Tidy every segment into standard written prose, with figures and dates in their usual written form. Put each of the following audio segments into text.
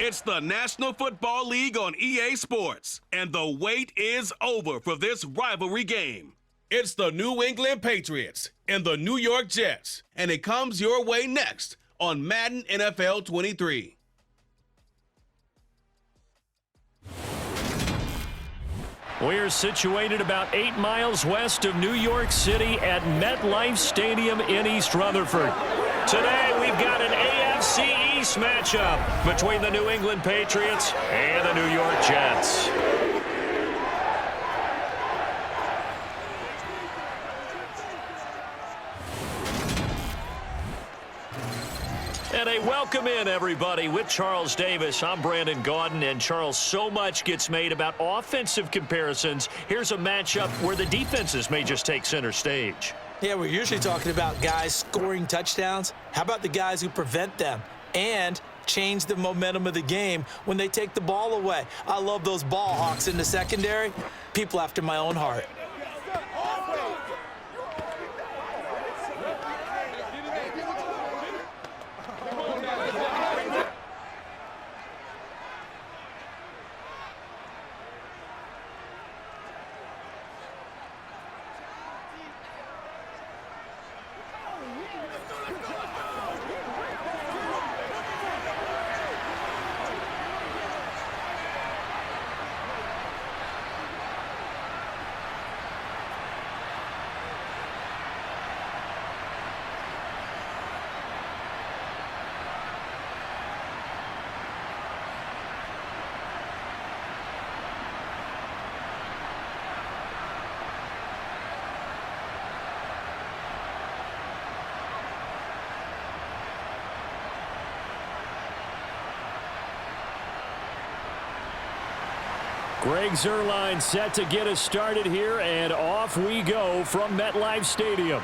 It's the National Football League on EA Sports, and the wait is over for this rivalry game. It's the New England Patriots and the New York Jets, and it comes your way next on Madden NFL 23. We're situated about 8 miles west of New York City at MetLife Stadium in East Rutherford. Today we've got an AFC East matchup between the New England Patriots and the New York Jets. And a welcome in, everybody, with Charles Davis. I'm Brandon Gaudin, and Charles, so much gets made about offensive comparisons. Here's a matchup where the defenses may just take center stage. Yeah, we're usually talking about guys scoring touchdowns. How about the guys who prevent them and change the momentum of the game when they take the ball away? I love those ball hawks in the secondary. People after my own heart. Greg Zuerlein set to get us started here, and off we go from MetLife Stadium.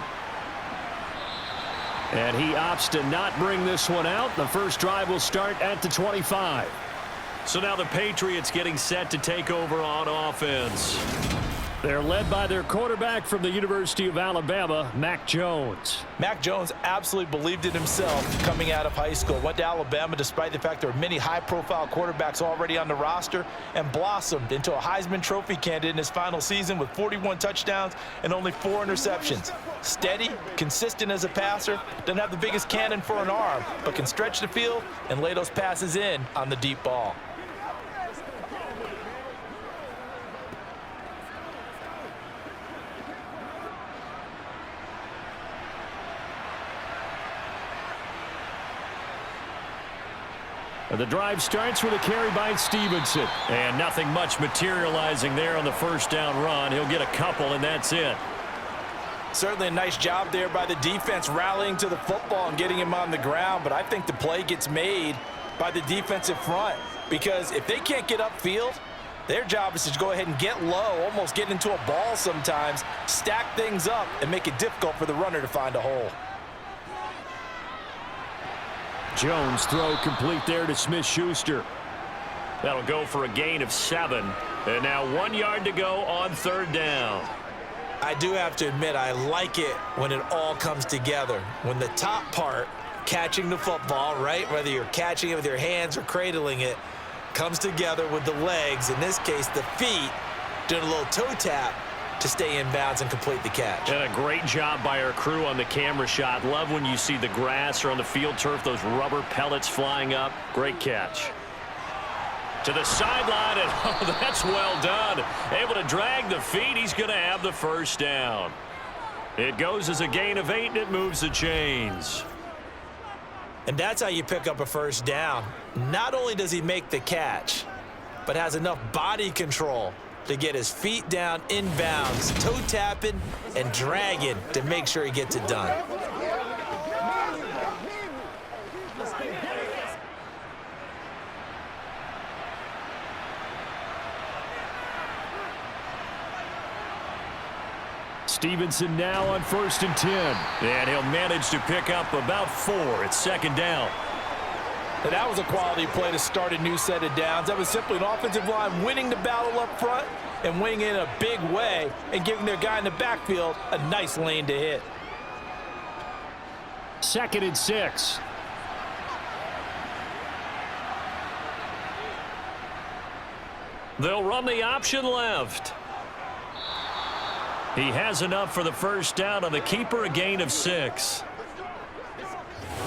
And he opts to not bring this one out. The first drive will start at the 25. So now the Patriots getting set to take over on offense. They're led by their quarterback from the University of Alabama, Mac Jones. Mac Jones absolutely believed in himself coming out of high school. Went to Alabama despite the fact there were many high-profile quarterbacks already on the roster, and blossomed into a Heisman Trophy candidate in his final season with 41 touchdowns and only 4 interceptions. Steady, consistent as a passer, doesn't have the biggest cannon for an arm, but can stretch the field and lay those passes in on the deep ball. The drive starts with a carry by Stevenson. And nothing much materializing there on the first down run. He'll get a couple, and that's it. Certainly a nice job there by the defense rallying to the football and getting him on the ground. But I think the play gets made by the defensive front, because if they can't get upfield, their job is to go ahead and get low, almost get into a ball sometimes, stack things up, and make it difficult for the runner to find a hole. Jones throw complete there to Smith-Schuster. That'll go for a gain of 7. And now 1 yard to go on third down. I do have to admit, I like it when it all comes together. When the top part, catching the football, right, whether you're catching it with your hands or cradling it, comes together with the legs, in this case the feet, doing a little toe tap to stay in bounds and complete the catch. And a great job by our crew on the camera shot. Love when you see the grass or on the field turf, those rubber pellets flying up. Great catch. To the sideline, and oh, that's well done. Able to drag the feet. He's going to have the first down. It goes as a gain of 8, and it moves the chains. And that's how you pick up a first down. Not only does he make the catch, but has enough body control to get his feet down in bounds, toe tapping and dragging to make sure he gets it done. Stevenson now on 1st and 10. And he'll manage to pick up about 4 at second down. And that was a quality play to start a new set of downs. That was simply an offensive line winning the battle up front and winning it in a big way and giving their guy in the backfield a nice lane to hit. 2nd and 6. They'll run the option left. He has enough for the first down on the keeper, a gain of 6.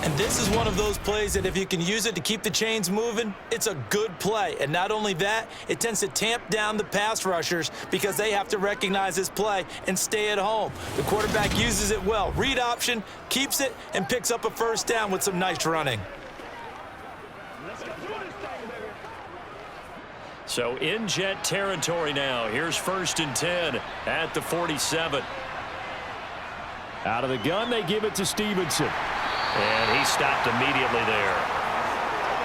And this is one of those plays that if you can use it to keep the chains moving, it's a good play. And not only that, it tends to tamp down the pass rushers because they have to recognize this play and stay at home. The quarterback uses it well. Read option, keeps it, and picks up a first down with some nice running. So in Jet territory now. Here's 1st and 10 at the 47. Out of the gun, they give it to Stevenson. And he stopped immediately there.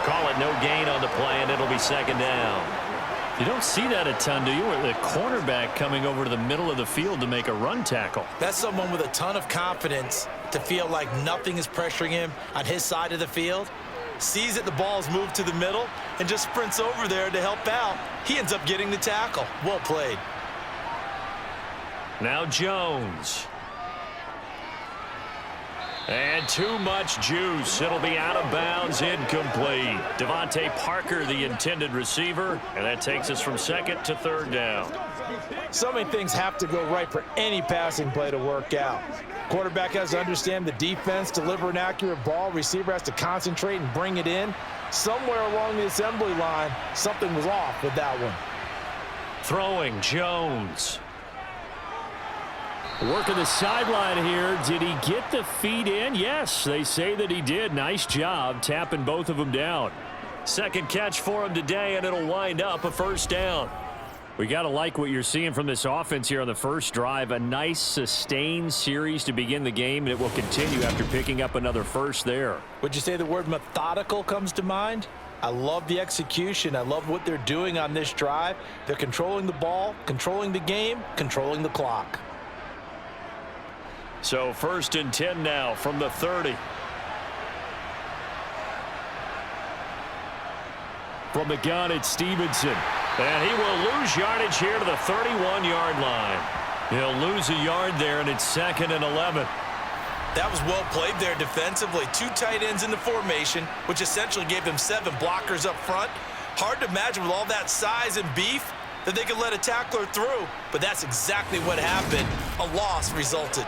Call it no gain on the play, and it'll be 2nd down. You don't see that a ton, do you? The cornerback coming over to the middle of the field to make a run tackle. That's someone with a ton of confidence to feel like nothing is pressuring him on his side of the field. Sees that the ball is moved to the middle and just sprints over there to help out. He ends up getting the tackle. Well played. Now Jones. And too much juice. It'll be out of bounds, incomplete. Devontae Parker, the intended receiver, and that takes us from 2nd to 3rd down. So many things have to go right for any passing play to work out. Quarterback has to understand the defense, deliver an accurate ball. Receiver has to concentrate and bring it in. Somewhere along the assembly line, something was off with that one. Throwing, Jones. Working the sideline here. Did he get the feet in? Yes, they say that he did. Nice job tapping both of them down. 2nd catch for him today, and it'll wind up a first down. We got to like what you're seeing from this offense here on the first drive. A nice sustained series to begin the game, and it will continue after picking up another first there. Would you say the word methodical comes to mind? I love the execution. I love what they're doing on this drive. They're controlling the ball, controlling the game, controlling the clock. So 1st and 10 now from the 30. From the gun, it's Stevenson. And he will lose yardage here to the 31-yard line. He'll lose a yard there, and it's 2nd and 11. That was well played there defensively. 2 tight ends in the formation, which essentially gave them 7 blockers up front. Hard to imagine with all that size and beef that they could let a tackler through. But that's exactly what happened. A loss resulted.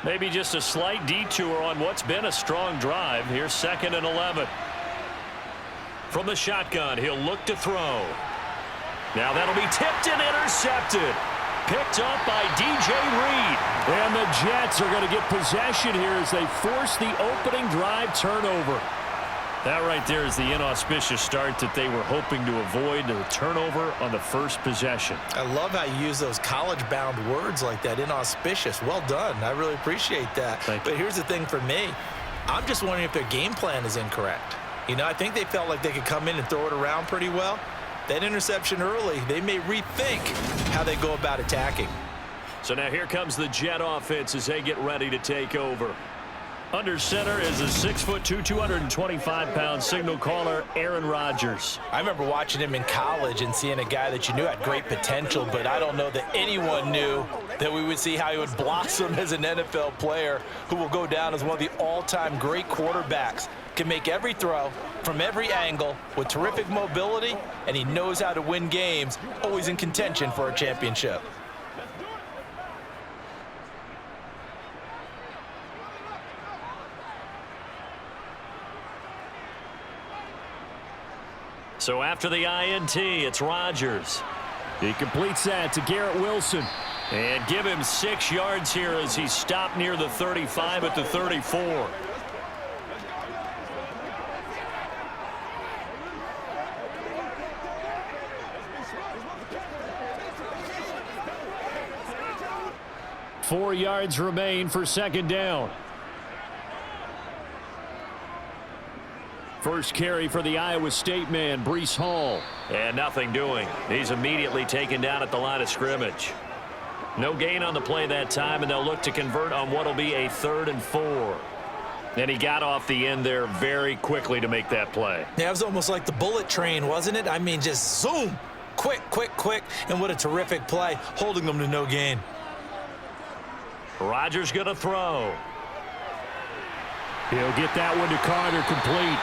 Maybe just a slight detour on what's been a strong drive. Here's 2nd and 11. From the shotgun, he'll look to throw. Now that'll be tipped and intercepted. Picked up by DJ Reed. And the Jets are going to get possession here as they force the opening drive turnover. That right there is the inauspicious start that they were hoping to avoid, the turnover on the first possession. I love how you use those college-bound words like that, inauspicious. Well done. I really appreciate that. But here's the thing for me. I'm just wondering if their game plan is incorrect. You know, I think they felt like they could come in and throw it around pretty well. That interception early, they may rethink how they go about attacking. So now here comes the Jet offense as they get ready to take over. Under center is a 6'2", 225-pound signal caller, Aaron Rodgers. I remember watching him in college and seeing a guy that you knew had great potential, but I don't know that anyone knew that we would see how he would blossom as an NFL player who will go down as one of the all-time great quarterbacks. Can make every throw from every angle with terrific mobility, and he knows how to win games, always in contention for a championship. So after the INT, it's Rodgers. He completes that to Garrett Wilson. And give him 6 yards here as he stopped near the 35 at the 34. Four yards remain for 2nd down. First carry for the Iowa State man, Breece Hall. And nothing doing. He's immediately taken down at the line of scrimmage. No gain on the play that time, and they'll look to convert on what will be a 3rd and 4. And he got off the end there very quickly to make that play. Yeah, it was almost like the bullet train, wasn't it? I mean, just zoom. Quick, quick, quick. And what a terrific play, holding them to no gain. Rodgers going to throw. He'll get that one to Carter, complete.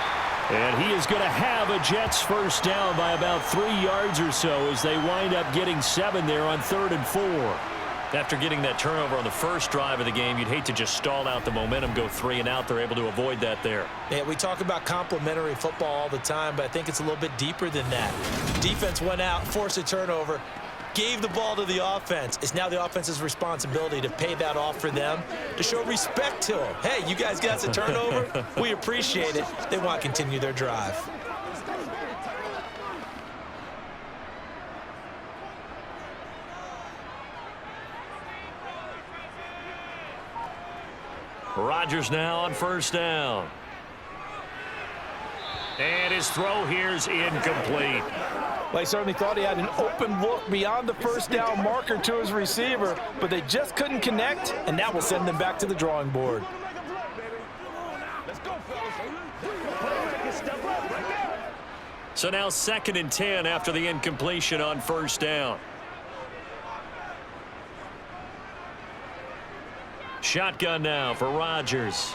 And he is going to have a Jets first down by about 3 yards or so as they wind up getting 7 there on 3rd and 4. After getting that turnover on the first drive of the game, you'd hate to just stall out the momentum, go 3 and out. They're able to avoid that there. Yeah, we talk about complementary football all the time, but I think it's a little bit deeper than that. Defense went out, forced a turnover, gave the ball to the offense. It's now the offense's responsibility to pay that off for them, to show respect to them. Hey, you guys got the turnover. We appreciate it. They want to continue their drive. Rodgers now on first down. And his throw here's incomplete. Well, he certainly thought he had an open look beyond the first down marker to his receiver, but they just couldn't connect, and that will send them back to the drawing board. So now 2nd and 10 after the incompletion on first down. Shotgun now for Rodgers.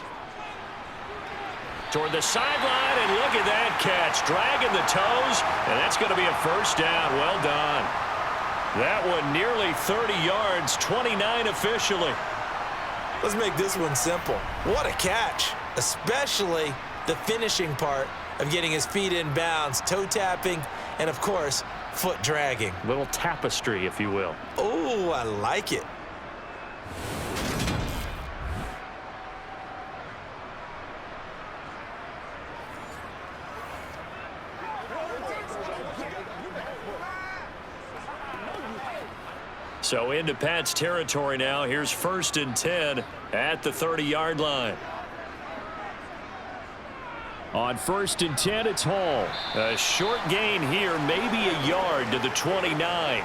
Toward the sideline, and look at that catch. Dragging the toes, and that's going to be a first down. Well done. That one nearly 30 yards, 29 officially. Let's make this one simple. What a catch, especially the finishing part of getting his feet in bounds, toe tapping, and, of course, foot dragging. Little tapestry, if you will. Oh, I like it. So into Pat's territory now. Here's 1st and 10 at the 30-yard line. On 1st and 10, it's Hall. A short gain here, maybe a yard to the 29.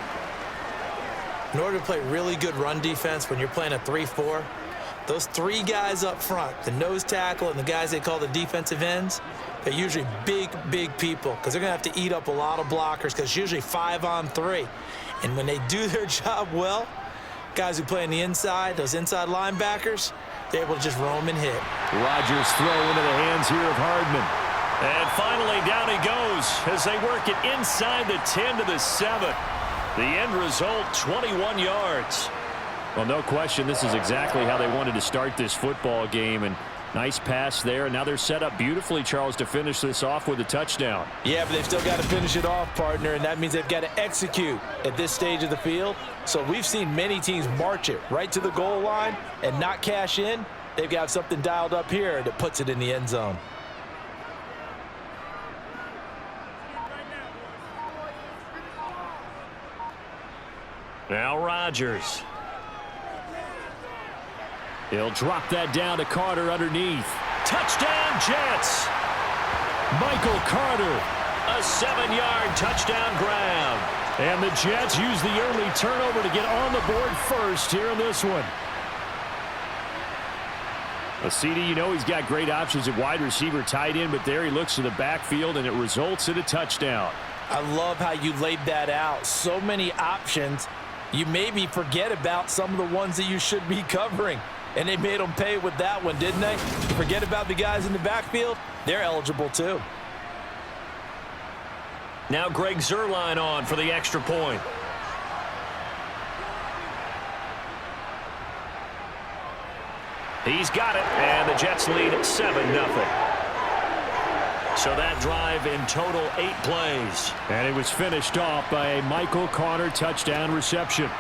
In order to play really good run defense when you're playing a 3-4, those 3 guys up front, the nose tackle and the guys they call the defensive ends, they're usually big, big people because they're going to have to eat up a lot of blockers because it's usually 5 on 3. And when they do their job well, guys who play on the inside, those inside linebackers, they're able to just roam and hit. Rodgers throw into the hands here of Hardman. And finally down he goes as they work it inside the 10 to the 7. The end result, 21 yards. Well, no question, this is exactly how they wanted to start this football game. And nice pass there. And now they're set up beautifully, Charles, to finish this off with a touchdown. Yeah, but they've still got to finish it off, partner, and that means they've got to execute at this stage of the field. So we've seen many teams march it right to the goal line and not cash in. They've got something dialed up here that puts it in the end zone. Now Rodgers. He'll drop that down to Carter underneath. Touchdown, Jets! Michael Carter, a 7-yard touchdown grab. And the Jets use the early turnover to get on the board first here in this one. A CD, you know he's got great options at wide receiver, tight end, but there he looks to the backfield, and it results in a touchdown. I love how you laid that out. So many options. You maybe forget about some of the ones that you should be covering. And they made them pay with that one, didn't they? Forget about the guys in the backfield. They're eligible, too. Now Greg Zuerlein on for the extra point. He's got it, and the Jets lead 7-0. So that drive in total 8 plays. And it was finished off by a Michael Carter touchdown reception.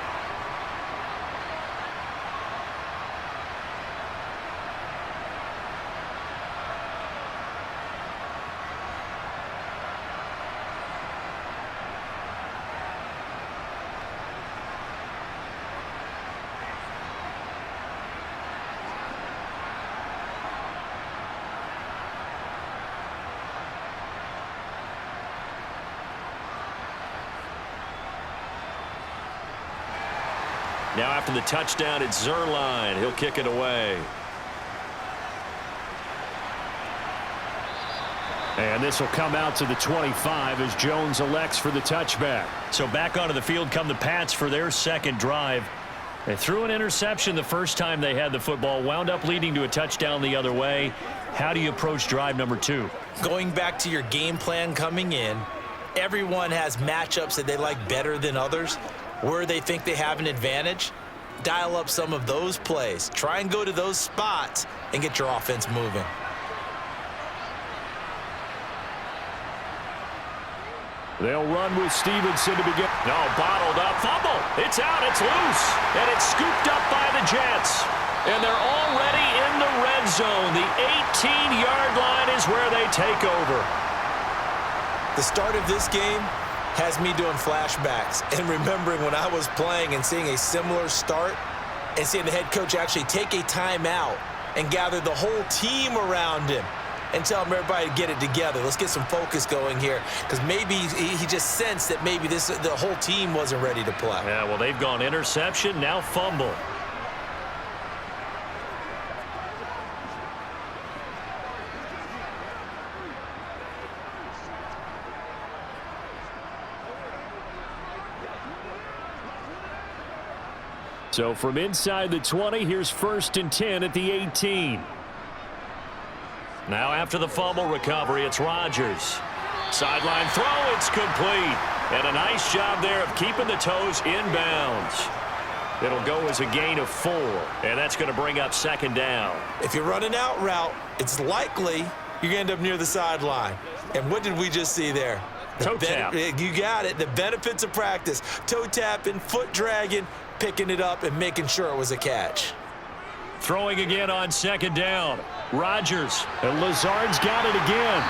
Now after the touchdown, it's Zuerlein. He'll kick it away. And this will come out to the 25 as Jones elects for the touchback. So back onto the field come the Pats for their second drive. They threw an interception the first time they had the football, wound up leading to a touchdown the other way. How do you approach drive number 2? Going back to your game plan coming in, everyone has matchups that they like better than others, where they think they have an advantage. Dial up some of those plays. Try and go to those spots and get your offense moving. They'll run with Stevenson to begin. No, bottled up. Fumble. It's out. It's loose. And it's scooped up by the Jets. And they're already in the red zone. The 18-yard line is where they take over. The start of this game has me doing flashbacks and remembering when I was playing and seeing a similar start and seeing the head coach actually take a timeout and gather the whole team around him and tell him everybody to get it together. Let's get some focus going here, because maybe he just sensed that maybe the whole team wasn't ready to play. Yeah, well, they've gone interception, now fumble. So from inside the 20, here's 1st and 10 at the 18. Now after the fumble recovery, it's Rodgers. Sideline throw, it's complete. And a nice job there of keeping the toes inbounds. It'll go as a gain of 4, and that's going to bring up 2nd down. If you're running out route, it's likely you're going to end up near the sideline. And what did we just see there? Toe tap. You got it. The benefits of practice. Toe tapping, foot dragging, picking it up, and making sure it was a catch. Throwing again on 2nd down. Rodgers, and Lazard's got it again.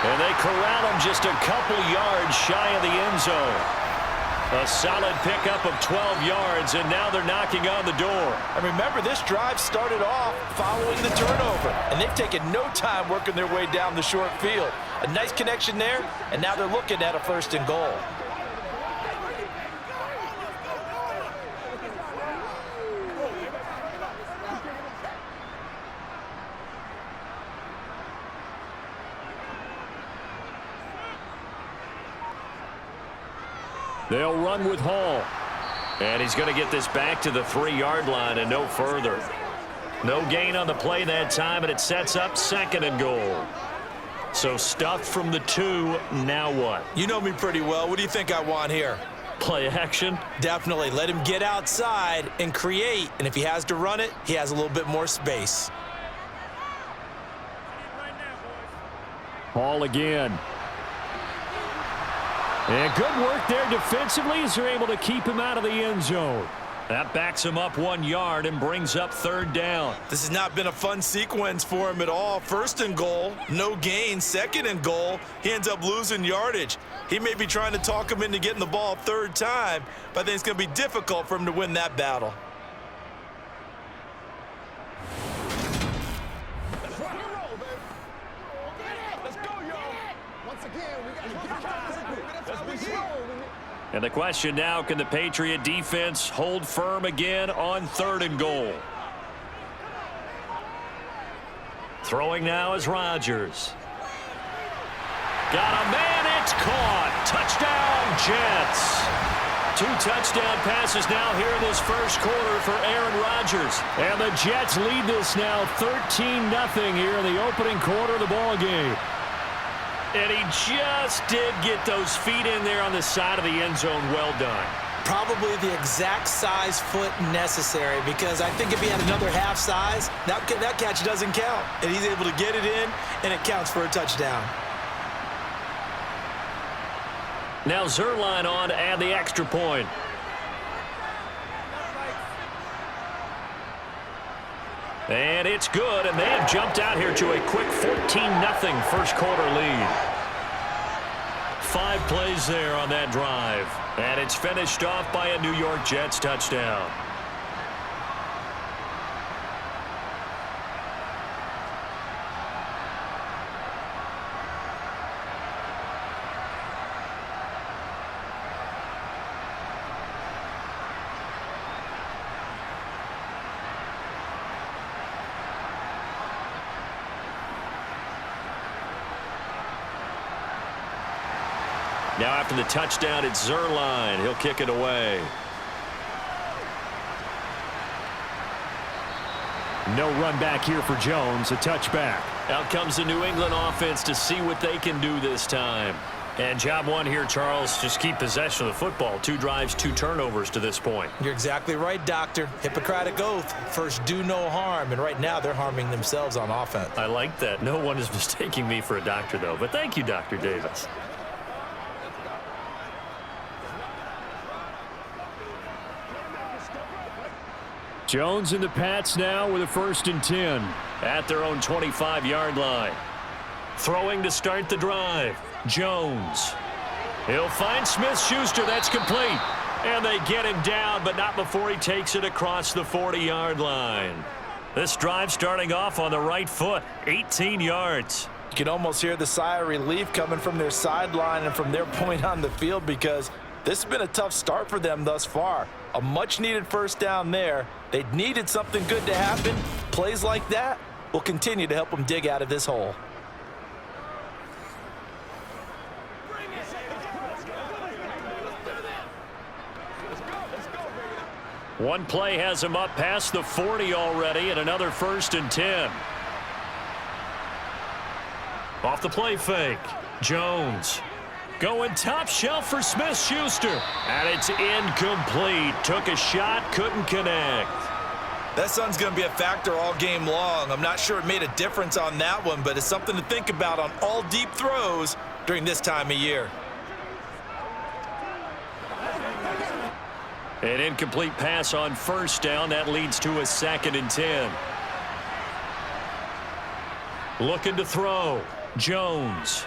And they corral him just a couple yards shy of the end zone. A solid pickup of 12 yards, and now they're knocking on the door. And remember, this drive started off following the turnover, and they've taken no time working their way down the short field. A nice connection there, and now they're looking at a 1st and goal. They'll run with Hall. And he's going to get this back to the 3-yard line and no further. No gain on the play that time, and it sets up 2nd and goal. So stuffed from the 2, now what? You know me pretty well. What do you think I want here? Play action? Definitely. Let him get outside and create. And if he has to run it, he has a little bit more space. Hall again. And good work there defensively as they're able to keep him out of the end zone. That backs him up 1 yard and brings up 3rd down. This has not been a fun sequence for him at all. 1st and goal, no gain. 2nd and goal, he ends up losing yardage. He may be trying to talk him into getting the ball 3rd time, but I think it's going to be difficult for him to win that battle. And the question now, can the Patriot defense hold firm again on 3rd and goal? Throwing now is Rodgers. Got a man, it's caught. Touchdown, Jets. 2 touchdown passes now here in this 1st quarter for Aaron Rodgers. And the Jets lead this now 13-0 here in the opening quarter of the ball game. And he just did get those feet in there on the side of the end zone. Well done. Probably the exact size foot necessary, because I think if he had another half size, that catch doesn't count. And he's able to get it in, and it counts for a touchdown. Now Zerline on to add the extra point. And it's good, and they have jumped out here to a quick 14-0 first quarter lead. 5 plays there on that drive. And it's finished off by a New York Jets touchdown. Now after the touchdown, it's Zerline. He'll kick it away. No run back here for Jones, a touchback. Out comes the New England offense to see what they can do this time. And job one here, Charles, just keep possession of the football. 2 drives, 2 turnovers to this point. You're exactly right, Doctor. Hippocratic oath. First, do no harm. And right now, they're harming themselves on offense. I like that. No one is mistaking me for a doctor, though. But thank you, Dr. Davis. Jones and the Pats now with a 1st and 10 at their own 25-yard line. Throwing to start the drive. Jones. He'll find Smith-Schuster. That's complete. And they get him down, but not before he takes it across the 40-yard line. This drive starting off on the right foot. 18 yards. You can almost hear the sigh of relief coming from their sideline and from their point on the field because this has been a tough start for them thus far. A much-needed first down there. They needed something good to happen. Plays like that will continue to help them dig out of this hole. One play has him up past the 40 already, and another 1st and 10. Off the play fake. Jones. Going top shelf for Smith-Schuster. And it's incomplete. Took a shot, couldn't connect. That sun's going to be a factor all game long. I'm not sure it made a difference on that one, but it's something to think about on all deep throws during this time of year. An incomplete pass on 1st down. That leads to a 2nd and 10. Looking to throw. Jones.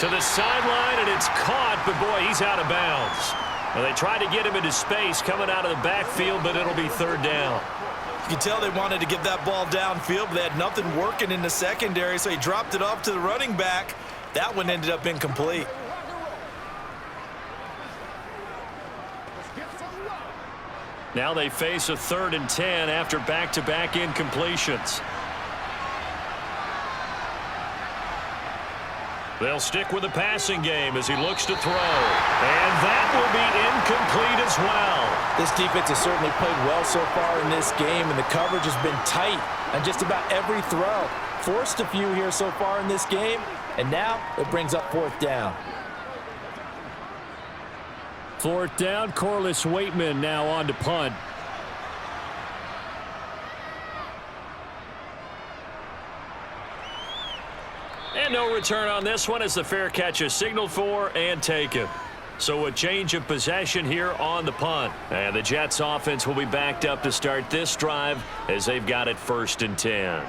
To the sideline, and it's caught, but boy, he's out of bounds. Well, they tried to get him into space coming out of the backfield, but it'll be 3rd down. You can tell they wanted to get that ball downfield, but they had nothing working in the secondary, so he dropped it off to the running back. That one ended up incomplete. Now they face a 3rd and 10 after back-to-back incompletions. They'll stick with the passing game as he looks to throw. And that will be incomplete as well. This defense has certainly played well so far in this game, and the coverage has been tight on just about every throw. Forced a few here so far in this game, and now it brings up 4th down. 4th down, Corliss Waitman now on to punt. And no return on this one as the fair catch is signaled for and taken. So a change of possession here on the punt. And the Jets offense will be backed up to start this drive as they've got it 1st and 10.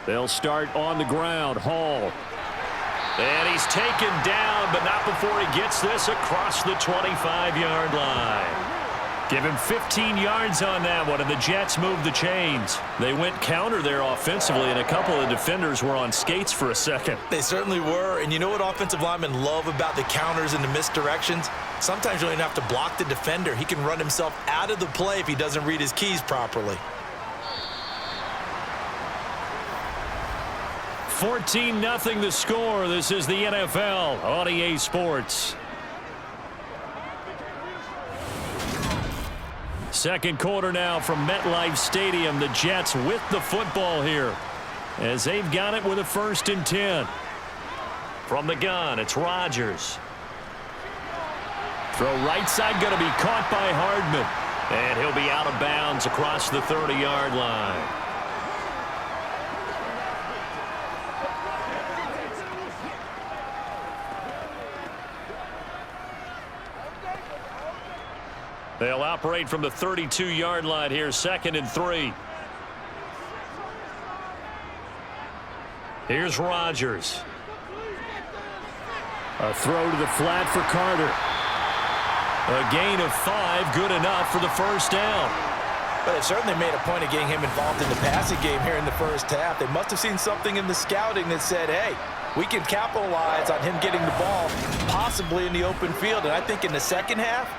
They'll start on the ground. Hall. And he's taken down, but not before he gets this across the 25-yard line. Give him 15 yards on that one, and the Jets move the chains. They went counter there offensively, and a couple of defenders were on skates for a second. They certainly were, and you know what offensive linemen love about the counters and the misdirections? Sometimes you don't even have to block the defender. He can run himself out of the play if he doesn't read his keys properly. 14-0 the score. This is the NFL on EA Sports. Second quarter now from MetLife Stadium. The Jets with the football here as they've got it with a 1st and 10. From the gun, it's Rodgers. Throw right side, going to be caught by Hardman. And he'll be out of bounds across the 30-yard line. They'll operate from the 32-yard line here, 2nd and 3. Here's Rodgers. A throw to the flat for Carter. A gain of 5, good enough for the 1st down. But it certainly made a point of getting him involved in the passing game here in the first half. They must have seen something in the scouting that said, hey, we can capitalize on him getting the ball possibly in the open field. And I think in the second half,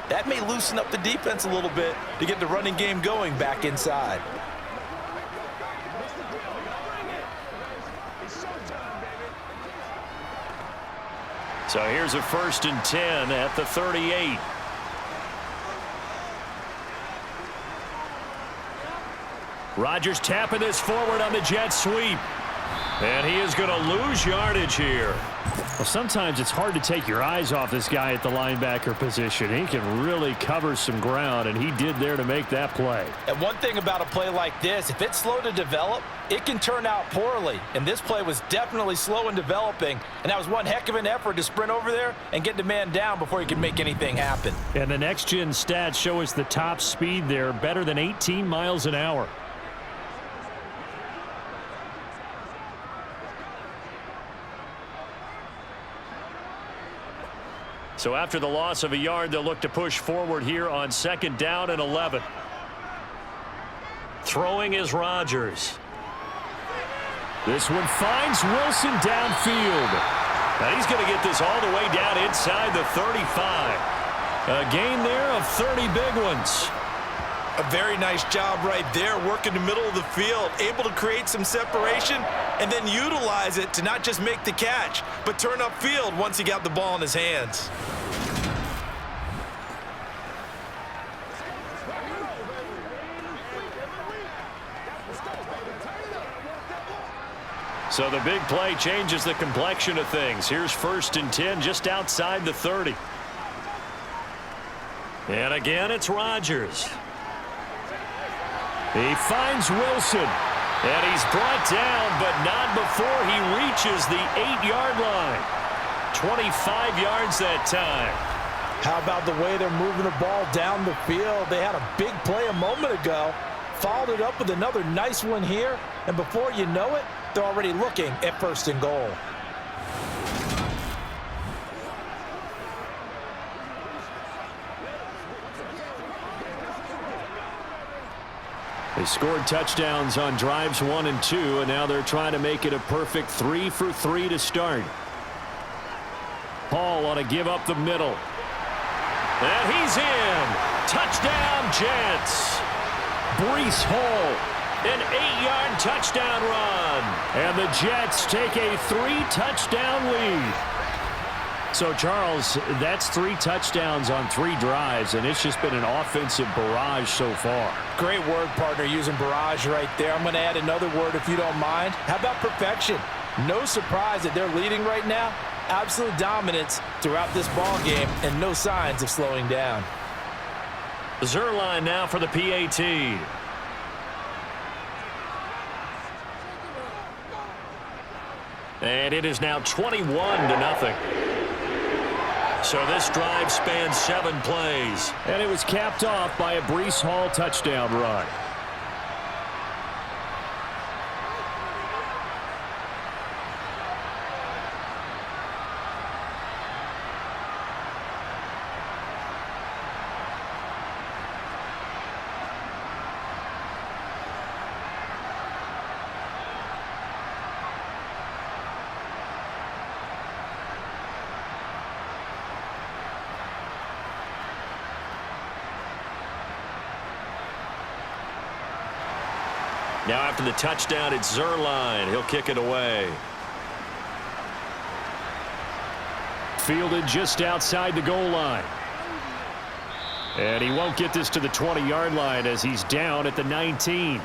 that may loosen up the defense a little bit to get the running game going back inside. So here's a 1st and 10 at the 38. Rodgers tapping this forward on the jet sweep. And he is going to lose yardage here. Well, sometimes it's hard to take your eyes off this guy at the linebacker position. He can really cover some ground, and he did there to make that play. And one thing about a play like this, if it's slow to develop, it can turn out poorly. And this play was definitely slow in developing, and that was one heck of an effort to sprint over there and get the man down before he could make anything happen. And the next-gen stats show us the top speed there, better than 18 miles an hour. So after the loss of a yard, they'll look to push forward here on 2nd down and 11. Throwing is Rodgers. This one finds Wilson downfield. And he's going to get this all the way down inside the 35. A gain there of 30 big ones. A very nice job right there, working the middle of the field, able to create some separation and then utilize it to not just make the catch, but turn upfield once he got the ball in his hands. So the big play changes the complexion of things. Here's 1st and 10 just outside the 30. And again, it's Rodgers. He finds Wilson. And he's brought down, but not before he reaches the 8-yard line. 25 yards that time. How about the way they're moving the ball down the field? They had a big play a moment ago, followed it up with another nice one here, and before you know it, they're already looking at 1st and goal. They scored touchdowns on drives 1 and 2, and now they're trying to make it a perfect 3 for 3 to start. Paul on a give up the middle. And he's in. Touchdown, Jets. Breece Hall. An 8-yard touchdown run. And the Jets take a 3-touchdown lead. So, Charles, that's 3 touchdowns on 3 drives, and it's just been an offensive barrage so far. Great word, partner, using barrage right there. I'm going to add another word if you don't mind. How about perfection? No surprise that they're leading right now. Absolute dominance throughout this ball game and no signs of slowing down. Zerline now for the PAT. And it is now 21-0. So this drive spans 7 plays. And it was capped off by a Breece Hall touchdown run. Now after the touchdown, it's Zerline. He'll kick it away. Fielded just outside the goal line. And he won't get this to the 20-yard line as he's down at the 19.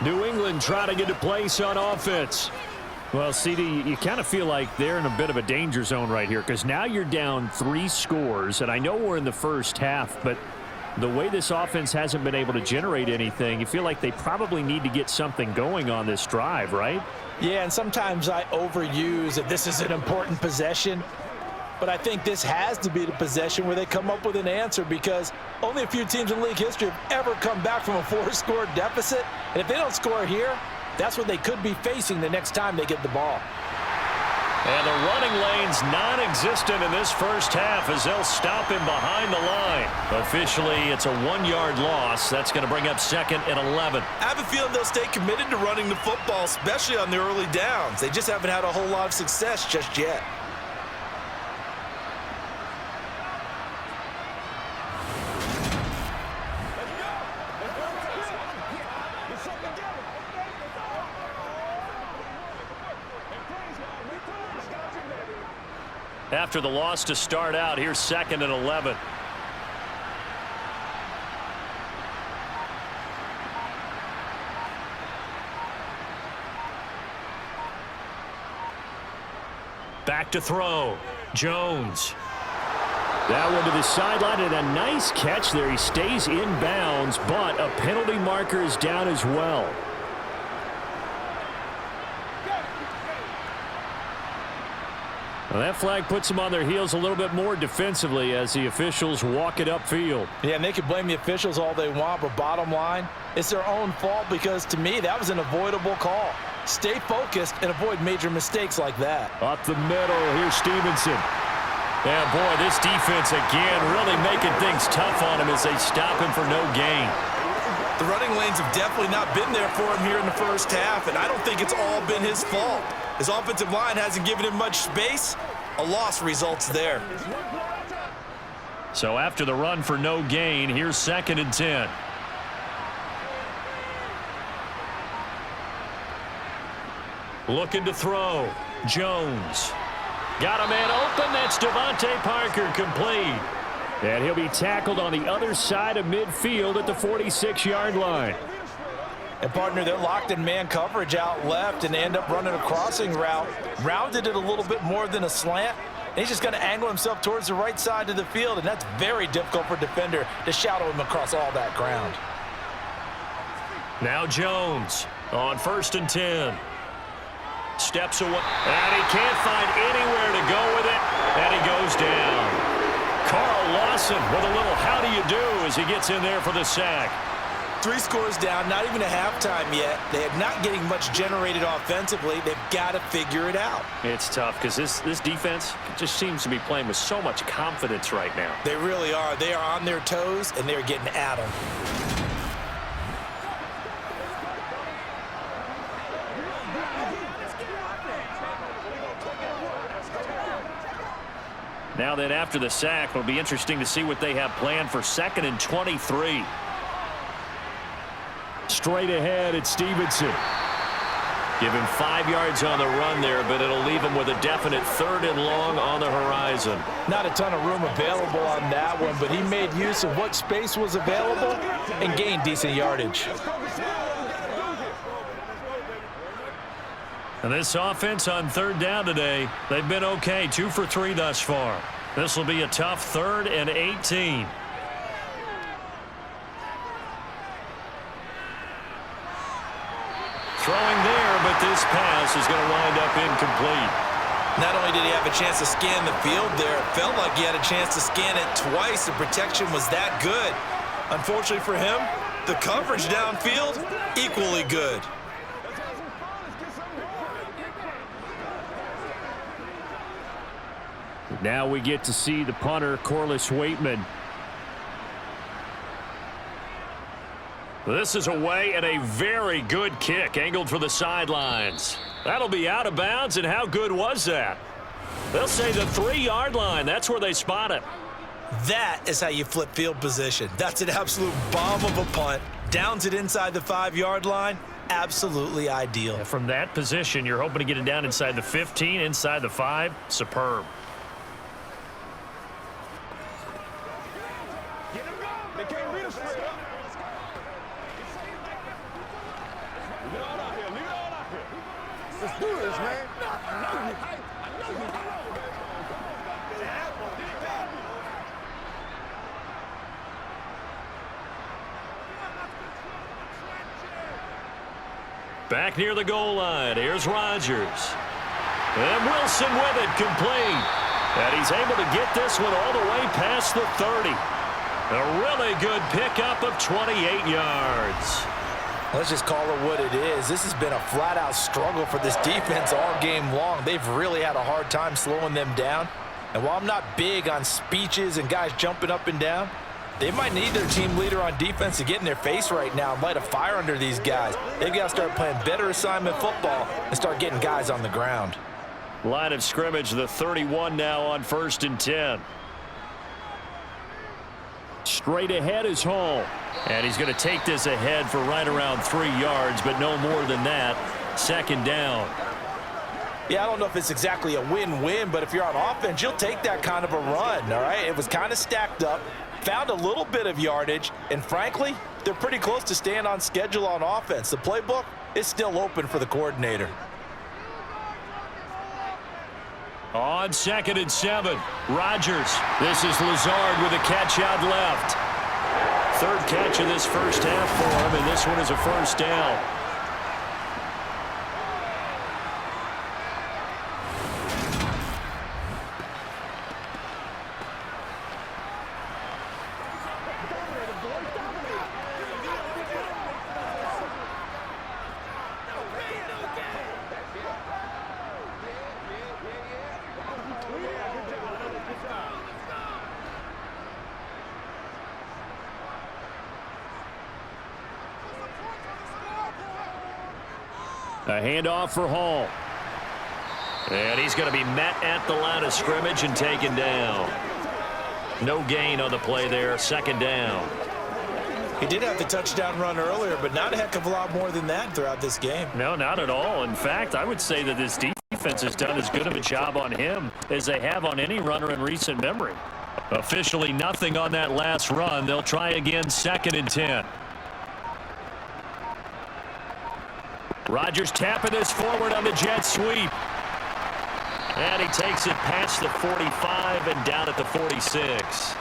New England trying to get a place on offense. Well, CD, you kind of feel like they're in a bit of a danger zone right here because now you're down 3 scores. And I know we're in the first half, but the way this offense hasn't been able to generate anything, you feel like they probably need to get something going on this drive, right? Yeah, and sometimes I overuse that this is an important possession. But I think this has to be the possession where they come up with an answer because only a few teams in league history have ever come back from a 4-score deficit. And if they don't score here, that's what they could be facing the next time they get the ball. And the running lane's non-existent in this first half as they'll stop him behind the line. Officially, it's a 1-yard loss. That's going to bring up 2nd and 11. I have a feeling they'll stay committed to running the football, especially on the early downs. They just haven't had a whole lot of success just yet. After the loss to start out, here's 2nd and 11. Back to throw. Jones. That one to the sideline, and a nice catch there. He stays in bounds, but a penalty marker is down as well. Well, that flag puts them on their heels a little bit more defensively as the officials walk it upfield. Yeah, and they can blame the officials all they want, but bottom line, it's their own fault because, to me, that was an avoidable call. Stay focused and avoid major mistakes like that. Up the middle, here's Stevenson. Yeah, boy, this defense again really making things tough on him as they stop him for no gain. The running lanes have definitely not been there for him here in the first half, and I don't think it's all been his fault. His offensive line hasn't given him much space. A loss results there. So after the run for no gain, here's 2nd and 10. Looking to throw. Jones. Got a man open. That's Devontae Parker, complete. And he'll be tackled on the other side of midfield at the 46-yard line. And, partner, they're locked in man coverage out left, and they end up running a crossing route. Rounded it a little bit more than a slant. And he's just going to angle himself towards the right side of the field, and that's very difficult for a defender to shadow him across all that ground. Now Jones on 1st and 10. Steps away, and he can't find anywhere to go with it, and he goes down. Carl Lawson with a little how do you do as he gets in there for the sack. 3 scores down, not even a halftime yet. They are not getting much generated offensively. They've got to figure it out. It's tough because this defense just seems to be playing with so much confidence right now. They really are. They are on their toes, and they're getting at them. Now then, after the sack, it'll be interesting to see what they have planned for 2nd and 23. Straight ahead, it's Stevenson. Give him 5 yards on the run there, but it'll leave him with a definite 3rd and long on the horizon. Not a ton of room available on that one, but he made use of what space was available and gained decent yardage. And this offense on 3rd down today, they've been okay, 2 for 3 thus far. This will be a tough 3rd and 18. Throwing there, but this pass is going to wind up incomplete. Not only did he have a chance to scan the field there, it felt like he had a chance to scan it twice. The protection was that good. Unfortunately for him, the coverage downfield, equally good. Now we get to see the punter, Corliss Waitman. This is away and a very good kick angled for the sidelines. That'll be out of bounds, and how good was that? They'll say the 3-yard line. That's where they spot it. That is how you flip field position. That's an absolute bomb of a punt. Downs it inside the 5-yard line. Absolutely ideal. And from that position, you're hoping to get it down inside the 15, inside the 5. Superb. Let's do this, man. Back near the goal line. Here's Rodgers. And Wilson with it, complete. And he's able to get this one all the way past the 30. A really good pickup of 28 yards. Let's just call it what it is. This has been a flat-out struggle for this defense all game long. They've really had a hard time slowing them down. And while I'm not big on speeches and guys jumping up and down, they might need their team leader on defense to get in their face right now and light a fire under these guys. They've got to start playing better assignment football and start getting guys on the ground. Line of scrimmage, the 31 now on 1st and 10. Straight ahead is Hall. And he's going to take this ahead for right around 3 yards, but no more than that. 2nd down. Yeah, I don't know if it's exactly a win-win, but if you're on offense, you'll take that kind of a run, all right? It was kind of stacked up, found a little bit of yardage, and frankly, they're pretty close to staying on schedule on offense. The playbook is still open for the coordinator. On 2nd and 7, Rodgers. This is Lazard with a catch out left. 3rd catch of this first half for him, and this one is a 1st down. A handoff for Hall. And he's going to be met at the line of scrimmage and taken down. No gain on the play there. 2nd down. He did have the touchdown run earlier, but not a heck of a lot more than that throughout this game. No, not at all. In fact, I would say that this defense has done as good of a job on him as they have on any runner in recent memory. Officially nothing on that last run. They'll try again 2nd and 10. Rodgers tapping this forward on the jet sweep. And he takes it past the 45 and down at the 46.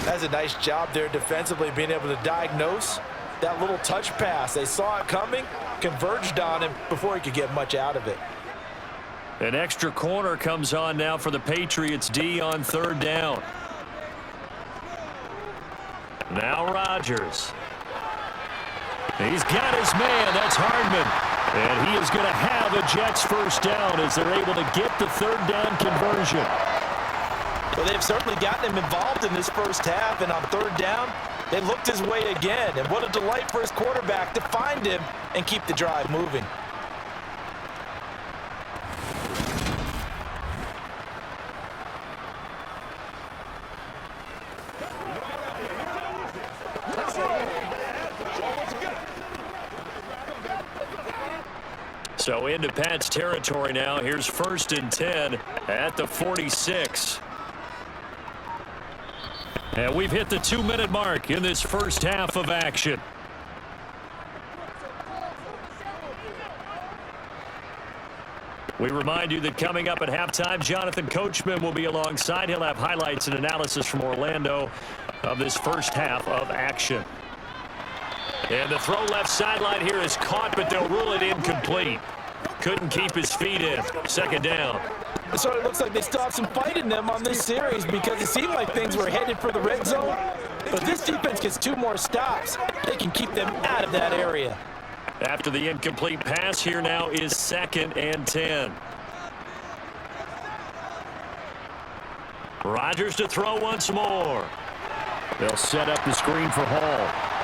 That's a nice job there defensively, being able to diagnose that little touch pass. They saw it coming, converged on him before he could get much out of it. An extra corner comes on now for the Patriots D on 3rd down. Now Rodgers. He's got his man. That's Hardman. And he is going to have a Jets 1st down as they're able to get the 3rd down conversion. Well, they've certainly gotten him involved in this first half, and on 3rd down, they looked his way again. And what a delight for his quarterback to find him and keep the drive moving. So into Pat's territory now. Here's 1st and 10 at the 46. And we've hit the 2-minute mark in this first half of action. We remind you that coming up at halftime, Jonathan Coachman will be alongside. He'll have highlights and analysis from Orlando of this first half of action. And the throw left sideline here is caught, but they'll rule it incomplete. Couldn't keep his feet in. 2nd down. So it looks like they still have some fight in them on this series, because it seemed like things were headed for the red zone. But this defense gets 2 more stops. They can keep them out of that area. After the incomplete pass, here now is 2nd and 10. Rodgers to throw once more. They'll set up the screen for Hall.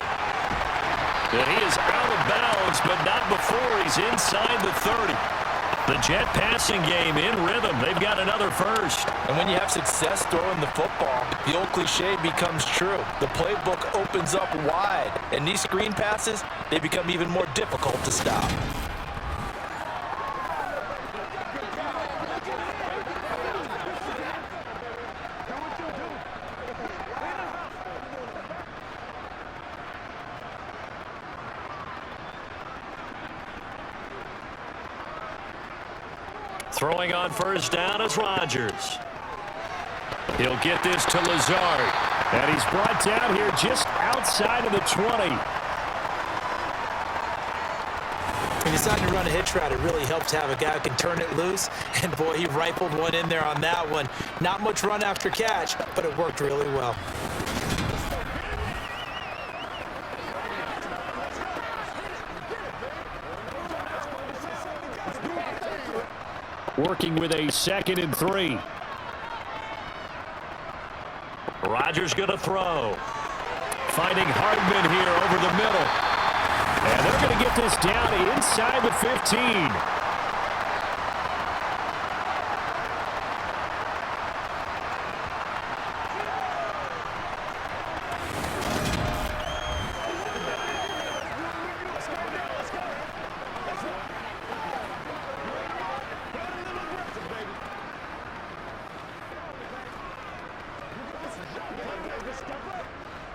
And he is out of bounds, but not before he's inside the 30. The Jet passing game in rhythm. They've got another 1st. And when you have success throwing the football, the old cliche becomes true. The playbook opens up wide, and these screen passes, they become even more difficult to stop. Throwing on 1st down is Rodgers. He'll get this to Lazard. And he's brought down here just outside of the 20. When you decide to run a hitch route, it really helps to have a guy who can turn it loose. And boy, he rifled one in there on that one. Not much run after catch, but it worked really well. working with a 2nd and 3. Rodgers going to throw. Finding Hardman here over the middle. And they're going to get this down inside the 15.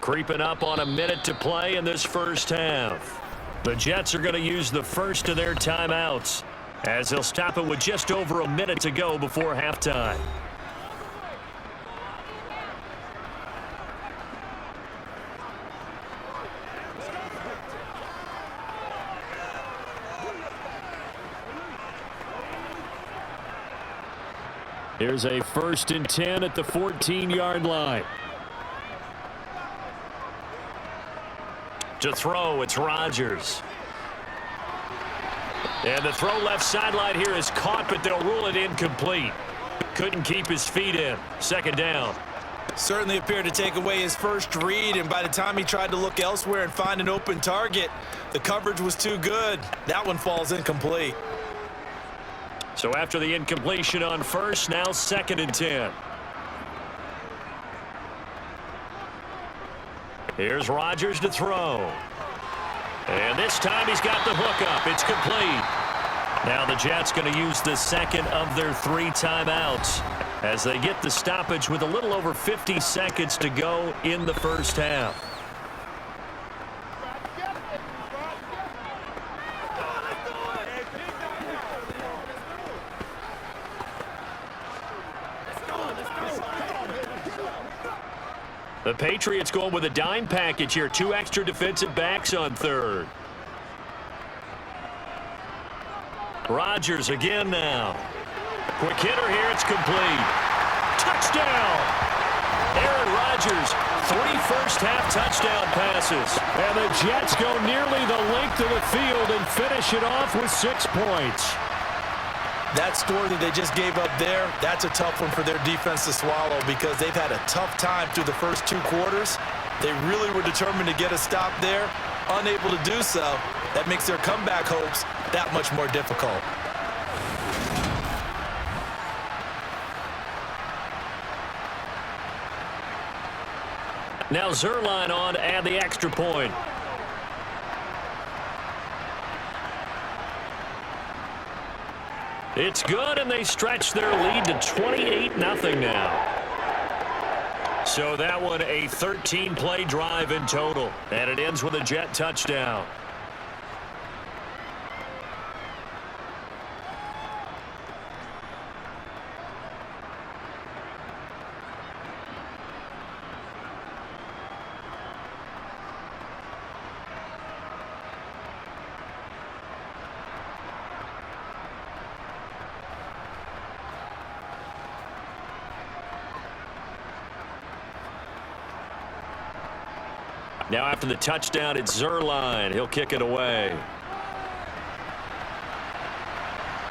Creeping up on a minute to play in this first half. The Jets are going to use the first of their timeouts as they'll stop it with just over a minute to go before halftime. Here's a 1st and 10 at the 14-yard line. To throw, it's Rodgers. And the throw left sideline here is caught, but they'll rule it incomplete. Couldn't keep his feet in. 2nd down. Certainly appeared to take away his first read, and by the time he tried to look elsewhere and find an open target, the coverage was too good. That one falls incomplete. So after the incompletion on first, now 2nd and 10. Here's Rodgers to throw. And this time he's got the hook up. It's complete. Now the Jets going to use the 2nd of their 3 timeouts as they get the stoppage with a little over 50 seconds to go in the first half. The Patriots going with a dime package here. 2 extra defensive backs on 3rd. Rodgers again now. Quick hitter here. It's complete. Touchdown. Aaron Rodgers, 3 first-half touchdown passes. And the Jets go nearly the length of the field and finish it off with 6 points. That score that they just gave up there, that's a tough one for their defense to swallow because they've had a tough time through the first 2 quarters. They really were determined to get a stop there, unable to do so. That makes their comeback hopes that much more difficult. Now Zerline on to add the extra point. It's good, and they stretch their lead to 28-0 now. So that one a 13-play drive in total, and it ends with a Jet touchdown. Now after the touchdown, it's Zerline. He'll kick it away.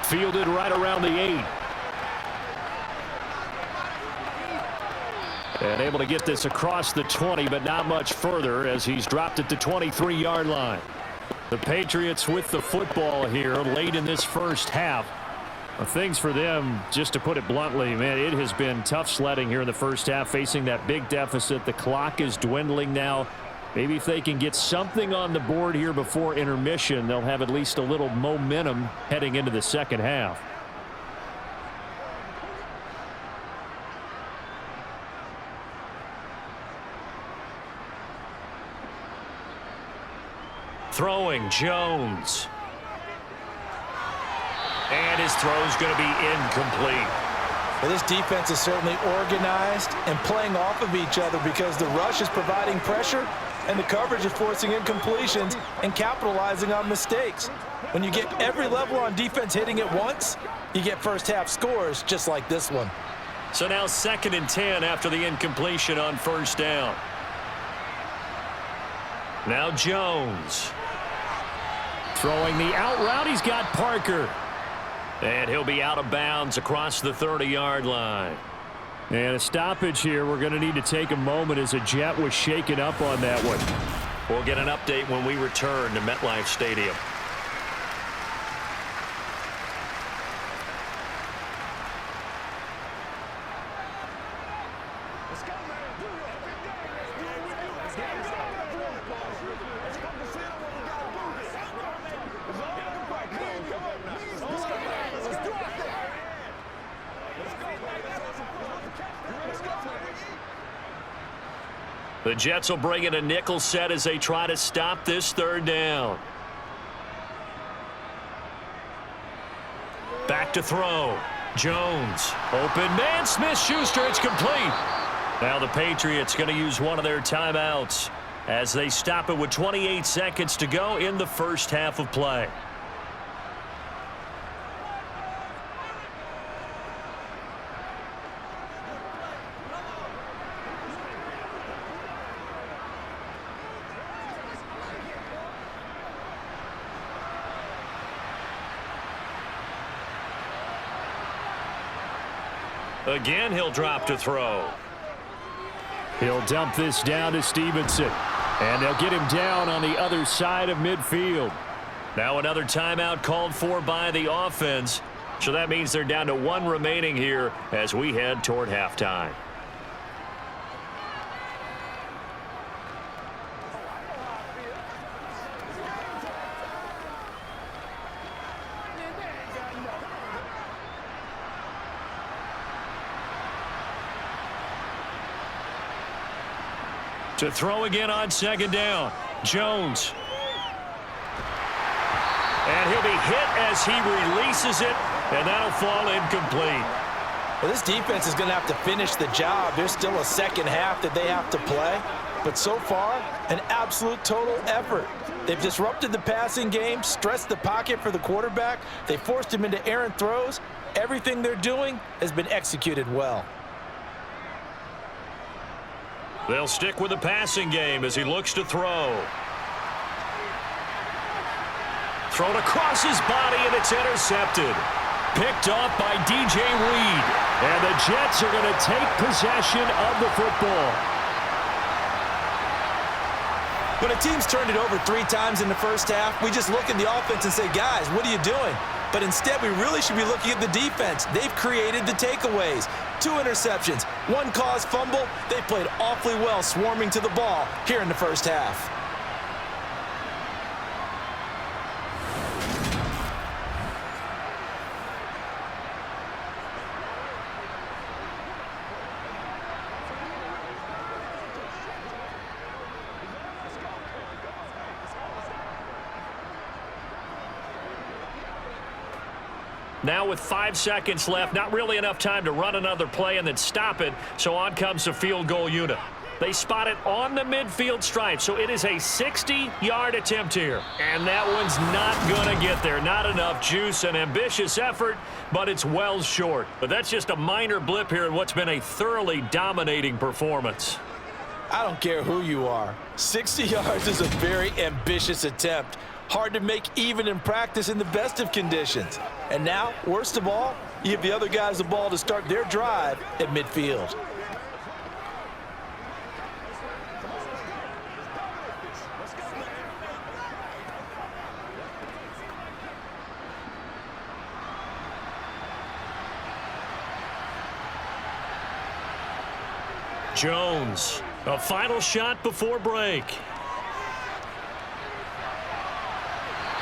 Fielded right around the 8. And able to get this across the 20, but not much further as he's dropped at the 23-yard line. The Patriots with the football here late in this first half. Things for them, just to put it bluntly, man, it has been tough sledding here in the first half, facing that big deficit. The clock is dwindling now. Maybe if they can get something on the board here before intermission, they'll have at least a little momentum heading into the second half. Throwing Jones. And his throw's going to be incomplete. Well, this defense is certainly organized and playing off of each other because the rush is providing pressure and the coverage is forcing incompletions and capitalizing on mistakes. When you get every level on defense hitting at once, you get first half scores just like this one. So now 2nd and 10 after the incompletion on first down. Now Jones. Throwing the out route, he's got Parker. And he'll be out of bounds across the 30-yard line. And a stoppage here. We're going to need to take a moment as a Jet was shaken up on that one. We'll get an update when we return to MetLife Stadium. The Jets will bring in a nickel set as they try to stop this third down. Back to throw. Jones. Open man. Smith-Schuster. It's complete. Now the Patriots going to use one of their timeouts as they stop it with 28 seconds to go in the first half of play. Again, he'll drop to throw. He'll dump this down to Stevenson. And they'll get him down on the other side of midfield. Now another timeout called for by the offense. So that means they're down to one remaining here as we head toward halftime. To throw again on second down. Jones. And he'll be hit as he releases it, and that'll fall incomplete. Well, this defense is going to have to finish the job. There's still a second half that they have to play. But so far, an absolute total effort. They've disrupted the passing game, stressed the pocket for the quarterback. They forced him into errant throws. Everything they're doing has been executed well. They'll stick with the passing game as he looks to throw. Thrown across his body, and it's intercepted. Picked off by DJ Reed. And the Jets are going to take possession of the football. When a team's turned it over 3 times in the first half, we just look at the offense and say, guys, what are you doing? But instead, we really should be looking at the defense. They've created the takeaways. 2 interceptions, 1 caused fumble. They played awfully well swarming to the ball here in the first half. Now with 5 seconds left, not really enough time to run another play and then stop it, so on comes the field goal unit. They spot it on the midfield stripe, so it is a 60-yard attempt here. And that one's not going to get there. Not enough juice, an ambitious effort, but it's well short. But that's just a minor blip here in what's been a thoroughly dominating performance. I don't care who you are. 60 yards is a very ambitious attempt. Hard to make even in practice in the best of conditions. And now, worst of all, you give the other guys the ball to start their drive at midfield. Jones, a final shot before break.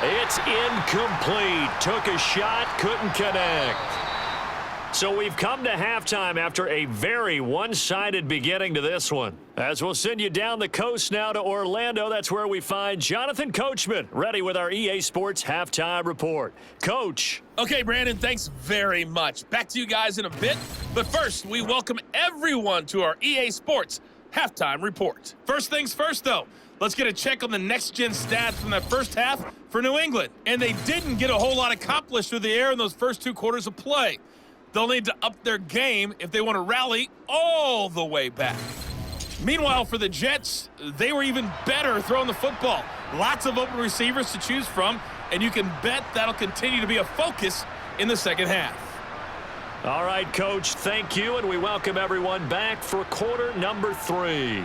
It's incomplete. Took a shot, couldn't connect. So we've come to halftime after a very one-sided beginning to this one. As we'll send you down the coast now to Orlando, that's where we find Jonathan Coachman, ready with our EA Sports Halftime Report. Coach. Okay, Brandon, thanks very much. Back to you guys in a bit. But first, we welcome everyone to our EA Sports Halftime Report. First things first, though. Let's get a check on the next-gen stats from that first half for New England. And they didn't get a whole lot accomplished through the air in those first 2 quarters of play. They'll need to up their game if they want to rally all the way back. Meanwhile, for the Jets, they were even better throwing the football. Lots of open receivers to choose from, and you can bet that'll continue to be a focus in the second half. All right, Coach, thank you, and we welcome everyone back for quarter number 3.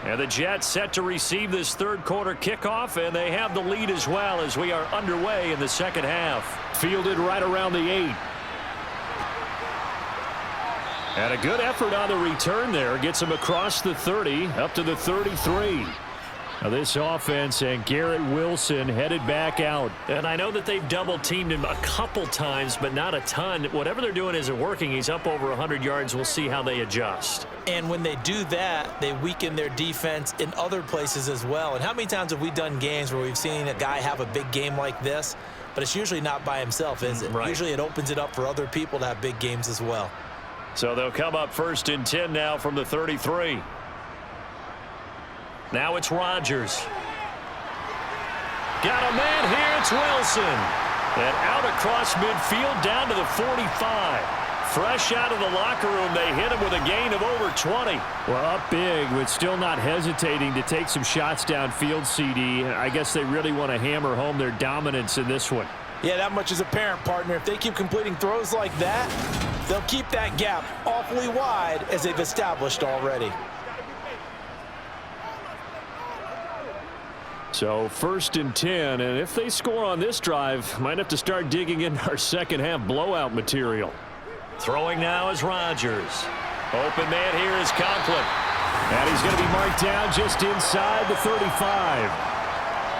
And the Jets set to receive this third quarter kickoff, and they have the lead as well as we are underway in the second half. Fielded right around the 8. And a good effort on the return there. Gets him across the 30, up to the 33. Now this offense and Garrett Wilson headed back out. And I know that they've double-teamed him a couple times, but not a ton. Whatever they're doing isn't working. He's up over 100 yards. We'll see how they adjust. And when they do that, they weaken their defense in other places as well. And how many times have we done games where we've seen a guy have a big game like this, but it's usually not by himself, is it? Right. Usually it opens it up for other people to have big games as well. So they'll come up 1st and 10 now from the 33. Now it's Rodgers. Got a man here. It's Wilson. And out across midfield down to the 45. Fresh out of the locker room, they hit him with a gain of over 20. Well, up big, but still not hesitating to take some shots downfield, CD. I guess they really want to hammer home their dominance in this one. Yeah, that much is apparent, partner. If they keep completing throws like that, they'll keep that gap awfully wide as they've established already. So 1st and 10, and if they score on this drive, might have to start digging in our second half blowout material. Throwing now is Rodgers. Open man here is Conklin. And he's going to be marked down just inside the 35.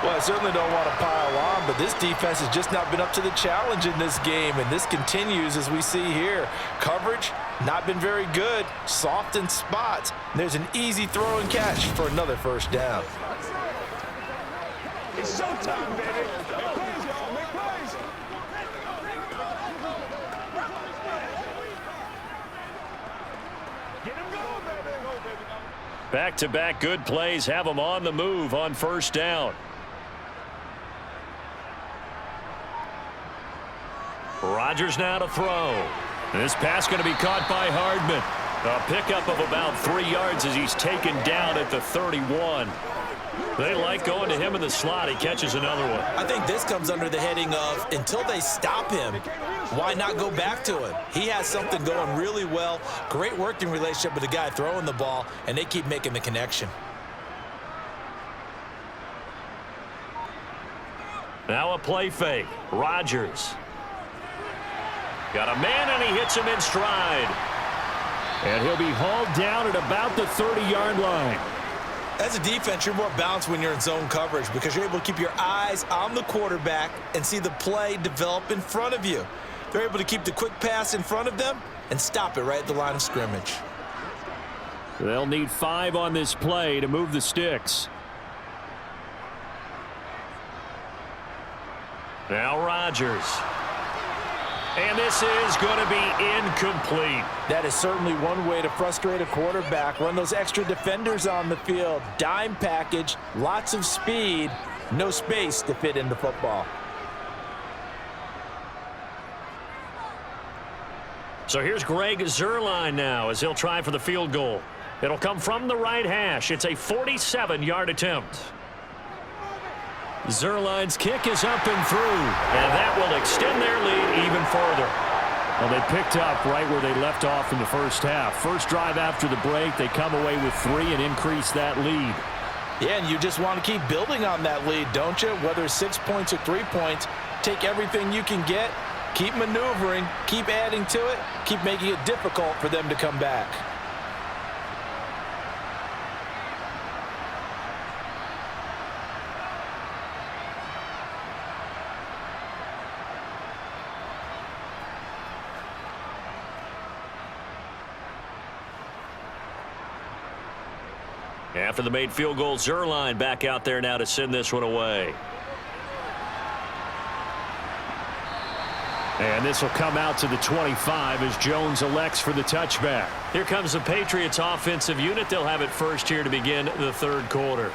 Well, I certainly don't want to pile on, but this defense has just not been up to the challenge in this game, and this continues as we see here. Coverage, not been very good, soft in spots. There's an easy throw and catch for another first down. It's showtime, baby. Make plays, y'all. Make plays. Get him going, baby. Go, baby. Back-to-back good plays have them on the move on 1st down. Rodgers now to throw. This pass going to be caught by Hardman. A pickup of about 3 yards as he's taken down at the 31. They like going to him in the slot. He catches another one. I think this comes under the heading of until they stop him, why not go back to him? He has something going really well. Great working relationship with the guy throwing the ball, and they keep making the connection. Now a play fake. Rodgers. Got a man, and he hits him in stride. And he'll be hauled down at about the 30-yard line. As a defense, you're more balanced when you're in zone coverage because you're able to keep your eyes on the quarterback and see the play develop in front of you. They're able to keep the quick pass in front of them and stop it right at the line of scrimmage. They'll need 5 on this play to move the sticks. Now Rodgers. And this is going to be incomplete. That is certainly one way to frustrate a quarterback. Run those extra defenders on the field. Dime package, lots of speed, no space to fit in the football. So here's Greg Zuerlein now as he'll try for the field goal. It'll come from the right hash. It's a 47-yard attempt. Zuerlein's kick is up and through, and that will extend their lead even further. Well, they picked up right where they left off in the first half. First drive after the break, they come away with 3 and increase that lead. Yeah, and you just want to keep building on that lead, don't you? Whether it's 6 points or 3 points, take everything you can get, keep maneuvering, keep adding to it, keep making it difficult for them to come back. After the made field goal, Zuerlein back out there now to send this one away. And this will come out to the 25 as Jones elects for the touchback. Here comes the Patriots offensive unit. They'll have it first here to begin the third quarter.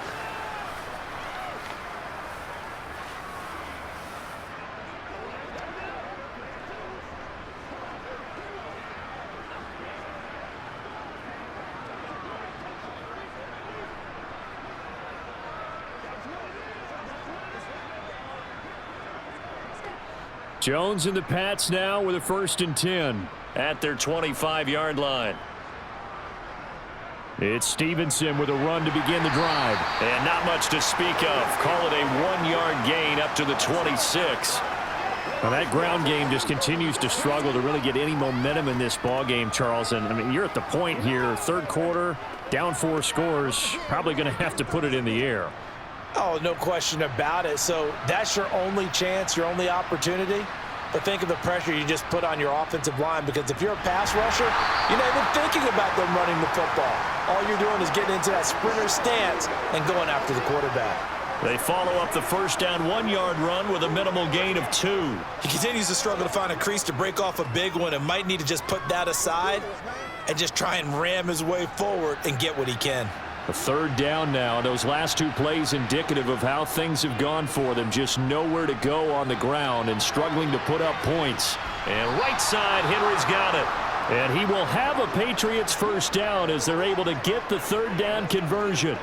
Jones and the Pats now with a 1st and 10. At their 25-yard line. It's Stevenson with a run to begin the drive. And not much to speak of. Call it a 1-yard gain up to the 26. Well, that ground game just continues to struggle to really get any momentum in this ball game, Charles. And I mean, you're at the point here, third quarter, down 4 scores, probably going to have to put it in the air. Oh, no question about it. So that's your only chance, your only opportunity. But think of the pressure you just put on your offensive line, because if you're a pass rusher, you're not even thinking about them running the football. All you're doing is getting into that sprinter stance and going after the quarterback. They follow up the first down 1-yard run with a minimal gain of 2. He continues to struggle to find a crease to break off a big one and might need to just put that aside and just try and ram his way forward and get what he can. A 3rd down now. Those last 2 plays indicative of how things have gone for them. Just nowhere to go on the ground and struggling to put up points. And right side, Henry's got it. And he will have a Patriots 1st down as they're able to get the 3rd down conversion.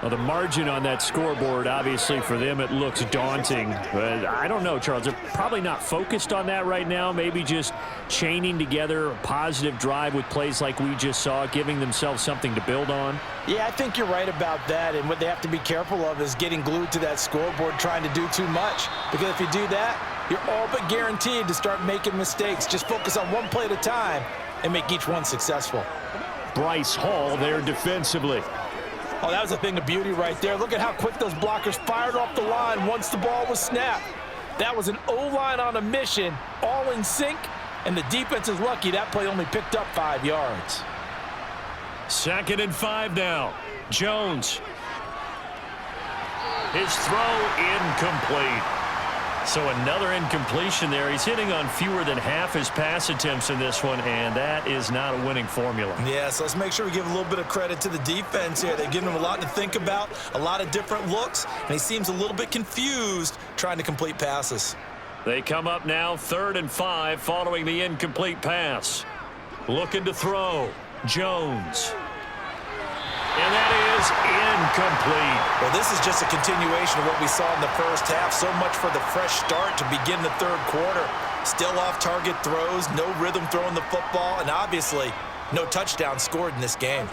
Well, the margin on that scoreboard, obviously, for them, it looks daunting. But I don't know, Charles. They're probably not focused on that right now. Maybe just chaining together a positive drive with plays like we just saw, giving themselves something to build on. Yeah, I think you're right about that. And what they have to be careful of is getting glued to that scoreboard, trying to do too much. Because if you do that, you're all but guaranteed to start making mistakes. Just focus on one play at a time and make each one successful. Bryce Hall there defensively. Oh, that was a thing of beauty right there. Look at how quick those blockers fired off the line once the ball was snapped. That was an O-line on a mission, all in sync, and the defense is lucky that play only picked up 5 yards. 2nd and 5 now. Jones. His throw incomplete. So another incompletion there. He's hitting on fewer than half his pass attempts in this one, and that is not a winning formula. Yeah, so let's make sure we give a little bit of credit to the defense here. They've given him a lot to think about, a lot of different looks, and he seems a little bit confused trying to complete passes. They come up now 3rd and 5 following the incomplete pass. Looking to throw. Jones. And that is incomplete. Well, this is just a continuation of what we saw in the first half. So much for the fresh start to begin the third quarter. Still off-target throws, no rhythm throwing the football, and obviously no touchdown scored in this game.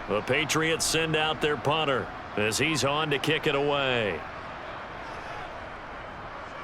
The Patriots send out their punter as he's on to kick it away.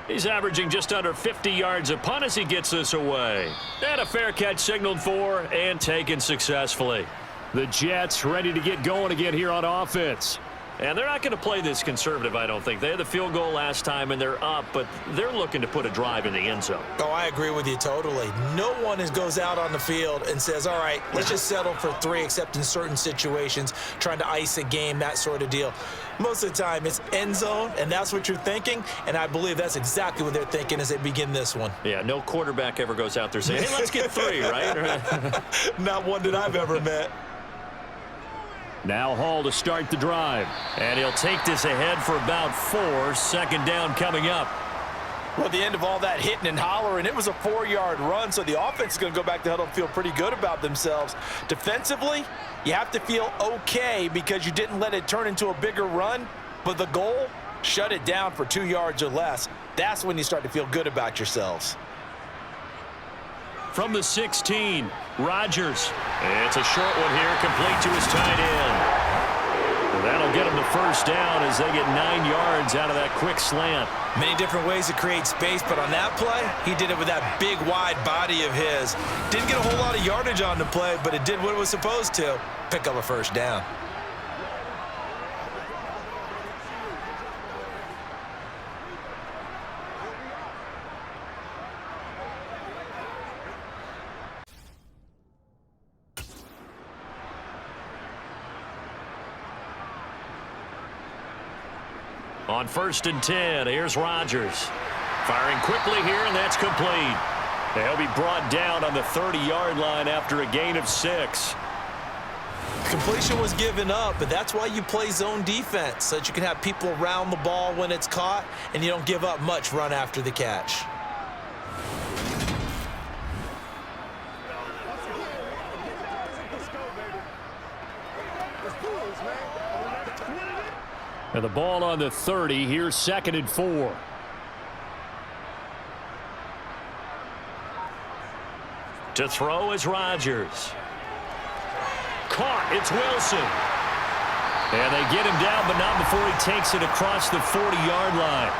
He's averaging just under 50 yards a punt as he gets this away. And a fair catch signaled for and taken successfully. The Jets ready to get going again here on offense. And they're not going to play this conservative, I don't think. They had the field goal last time, and they're up, but they're looking to put a drive in the end zone. Oh, I agree with you totally. No one goes out on the field and says, all right, let's just settle for 3, except in certain situations, trying to ice a game, that sort of deal. Most of the time, it's end zone, and that's what you're thinking, and I believe that's exactly what they're thinking as they begin this one. Yeah, no quarterback ever goes out there saying, hey, let's get 3, right? Not one that I've ever met. Now Hall to start the drive. And he'll take this ahead for about 4. 2nd down coming up. Well, at the end of all that hitting and hollering, it was a 4-yard run, so the offense is going to go back to huddle and feel pretty good about themselves. Defensively, you have to feel okay because you didn't let it turn into a bigger run, but the goal, shut it down for 2 yards or less. That's when you start to feel good about yourselves. From the 16, Rodgers. It's a short one here, complete to his tight end. And that'll get him the 1st down as they get 9 yards out of that quick slant. Many different ways to create space, but on that play, he did it with that big, wide body of his. Didn't get a whole lot of yardage on the play, but it did what it was supposed to, pick up a 1st down. On 1st and 10, here's Rodgers. Firing quickly here, and that's complete. He'll be brought down on the 30-yard line after a gain of 6. Completion was given up, but that's why you play zone defense, so that you can have people around the ball when it's caught, and you don't give up much run after the catch. And the ball on the 30. Here's 2nd and 4. To throw is Rodgers. Caught. It's Wilson. And they get him down, but not before he takes it across the 40-yard line.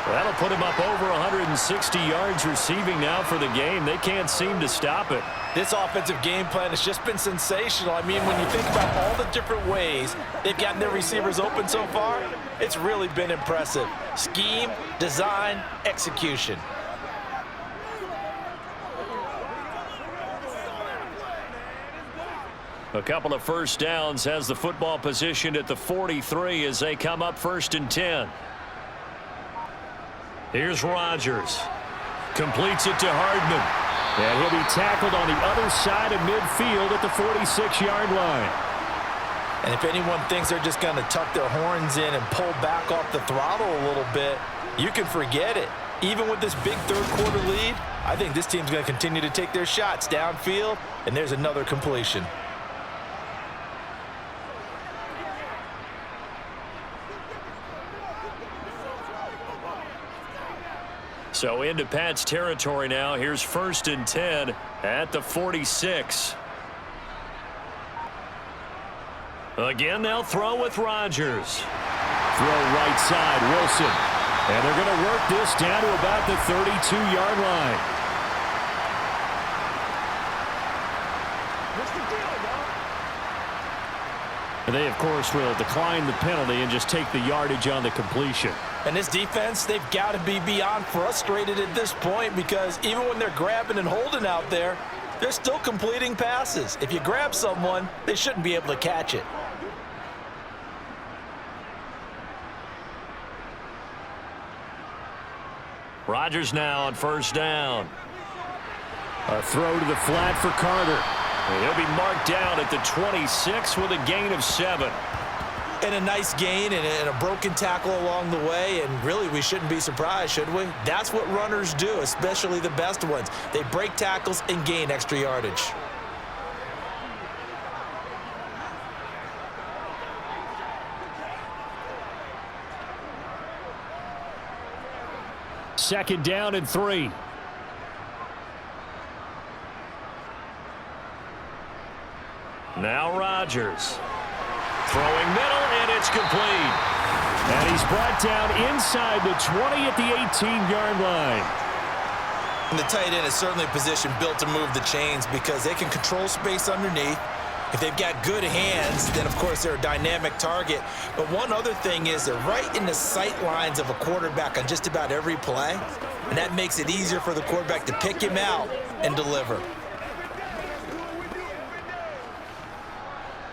That'll put him up over 160 yards receiving now for the game. They can't seem to stop it. This offensive game plan has just been sensational. I mean, when you think about all the different ways they've gotten their receivers open so far, it's really been impressive. Scheme, design, execution. A couple of first downs, has the football positioned at the 43 as they come up 1st and 10. Here's Rodgers. Completes it to Hardman. And he'll be tackled on the other side of midfield at the 46-yard line. And if anyone thinks they're just going to tuck their horns in and pull back off the throttle a little bit, you can forget it. Even with this big third-quarter lead, I think this team's going to continue to take their shots downfield, and there's another completion. So into Pat's territory now. Here's 1st and 10 at the 46. Again, they'll throw with Rodgers. Throw right side, Wilson. And they're going to work this down to about the 32-yard line. And they, of course, will decline the penalty and just take the yardage on the completion. And this defense, they've got to be beyond frustrated at this point, because even when they're grabbing and holding out there, they're still completing passes. If you grab someone, they shouldn't be able to catch it. Rodgers now on 1st down. A throw to the flat for Carter. And he'll be marked down at the 26 with a gain of 7. And a nice gain and a broken tackle along the way, and really we shouldn't be surprised, should we? That's what runners do, especially the best ones. They break tackles and gain extra yardage. Second down and 3. Now Rodgers. Throwing middle, and it's complete. And he's brought down inside the 20 at the 18-yard line. And the tight end is certainly a position built to move the chains, because they can control space underneath. If they've got good hands, then, of course, they're a dynamic target. But one other thing is they're right in the sight lines of a quarterback on just about every play, and that makes it easier for the quarterback to pick him out and deliver.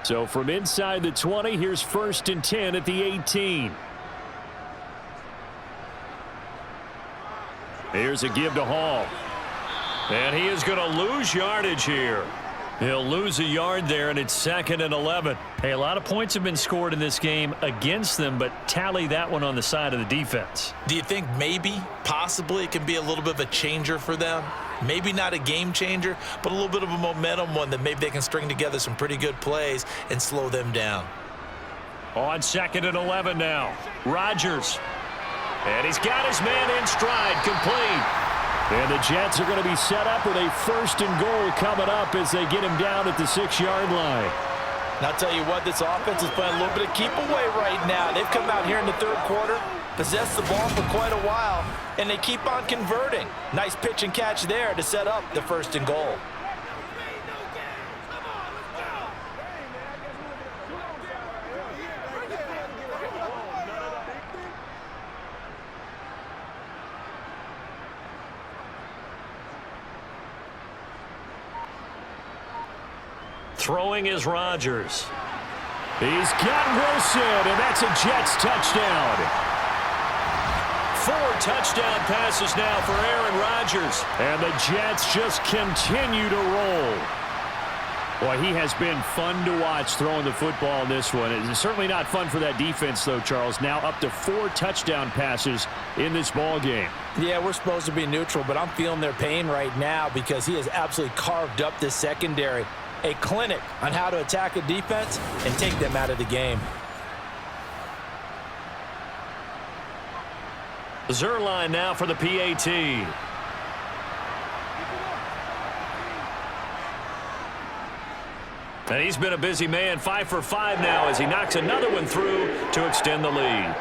So from inside the 20, here's 1st and 10 at the 18. Here's a give to Hall. And he is going to lose yardage here. He'll lose a yard there, and it's 2nd and 11. Hey, a lot of points have been scored in this game against them, but tally that one on the side of the defense. Do you think maybe, possibly, it can be a little bit of a changer for them? Maybe not a game changer, but a little bit of a momentum one that maybe they can string together some pretty good plays and slow them down. On 2nd and 11 now. Rodgers. And he's got his man in stride, complete. And the Jets are going to be set up with a 1st and goal coming up as they get him down at the 6-yard line. And I'll tell you what, this offense is playing a little bit of keep away right now. They've come out here in the third quarter, possessed the ball for quite a while, and they keep on converting. Nice pitch and catch there to set up the 1st and goal. Throwing is Rodgers. He's got Wilson, and that's a Jets touchdown. 4 touchdown passes now for Aaron Rodgers. And the Jets just continue to roll. Boy, he has been fun to watch throwing the football in this one. It's certainly not fun for that defense, though, Charles. Now up to 4 touchdown passes in this ball game. Yeah, we're supposed to be neutral, but I'm feeling their pain right now because he has absolutely carved up this secondary. A clinic on how to attack a defense and take them out of the game. Zerline now for the PAT. And he's been a busy man, 5 for 5 now as he knocks another one through to extend the lead.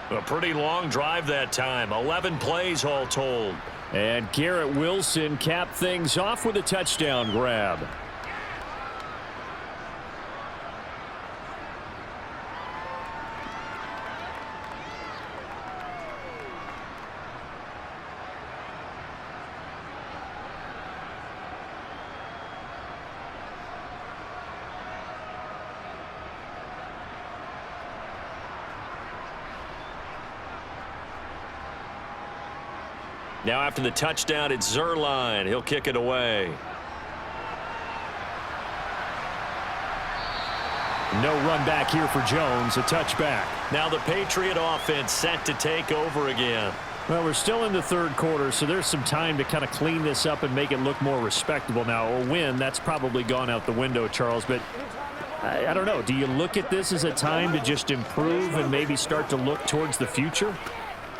A pretty long drive that time, 11 plays all told. And Garrett Wilson capped things off with a touchdown grab. Now after the touchdown, it's Zerline. He'll kick it away. No run back here for Jones, a touchback. Now the Patriot offense set to take over again. Well, we're still in the third quarter, so there's some time to kind of clean this up and make it look more respectable. Now, a win, that's probably gone out the window, Charles, but I don't know. Do you look at this as a time to just improve and maybe start to look towards the future?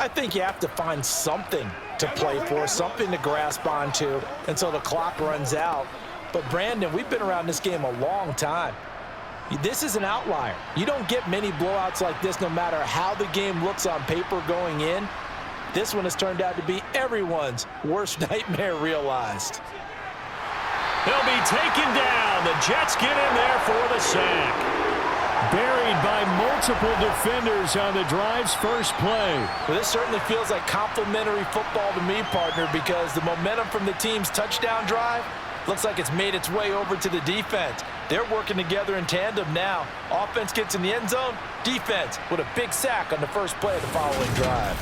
I think you have to find something to play for, something to grasp onto until the clock runs out. But, Brandon, we've been around this game a long time. This is an outlier. You don't get many blowouts like this no matter how the game looks on paper going in. This one has turned out to be everyone's worst nightmare realized. He'll be taken down. The Jets get in there for the sack. Buried by multiple defenders on the drive's first play. Well, this certainly feels like complimentary football to me, partner, because the momentum from the team's touchdown drive looks like it's made its way over to the defense. They're working together in tandem now. Offense gets in the end zone. Defense with a big sack on the first play of the following drive.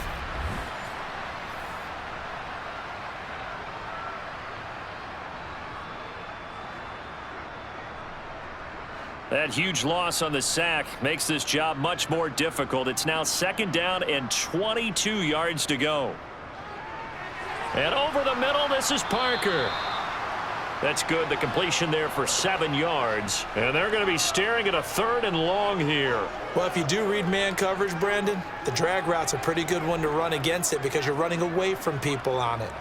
That huge loss on the sack makes this job much more difficult. It's now 2nd down and 22 yards to go. And over the middle, this is Parker. That's good. The completion there for 7 yards. And they're going to be staring at a 3rd and long here. Well, if you do read man coverage, Brandon, the drag route's a pretty good one to run against it because you're running away from people on it.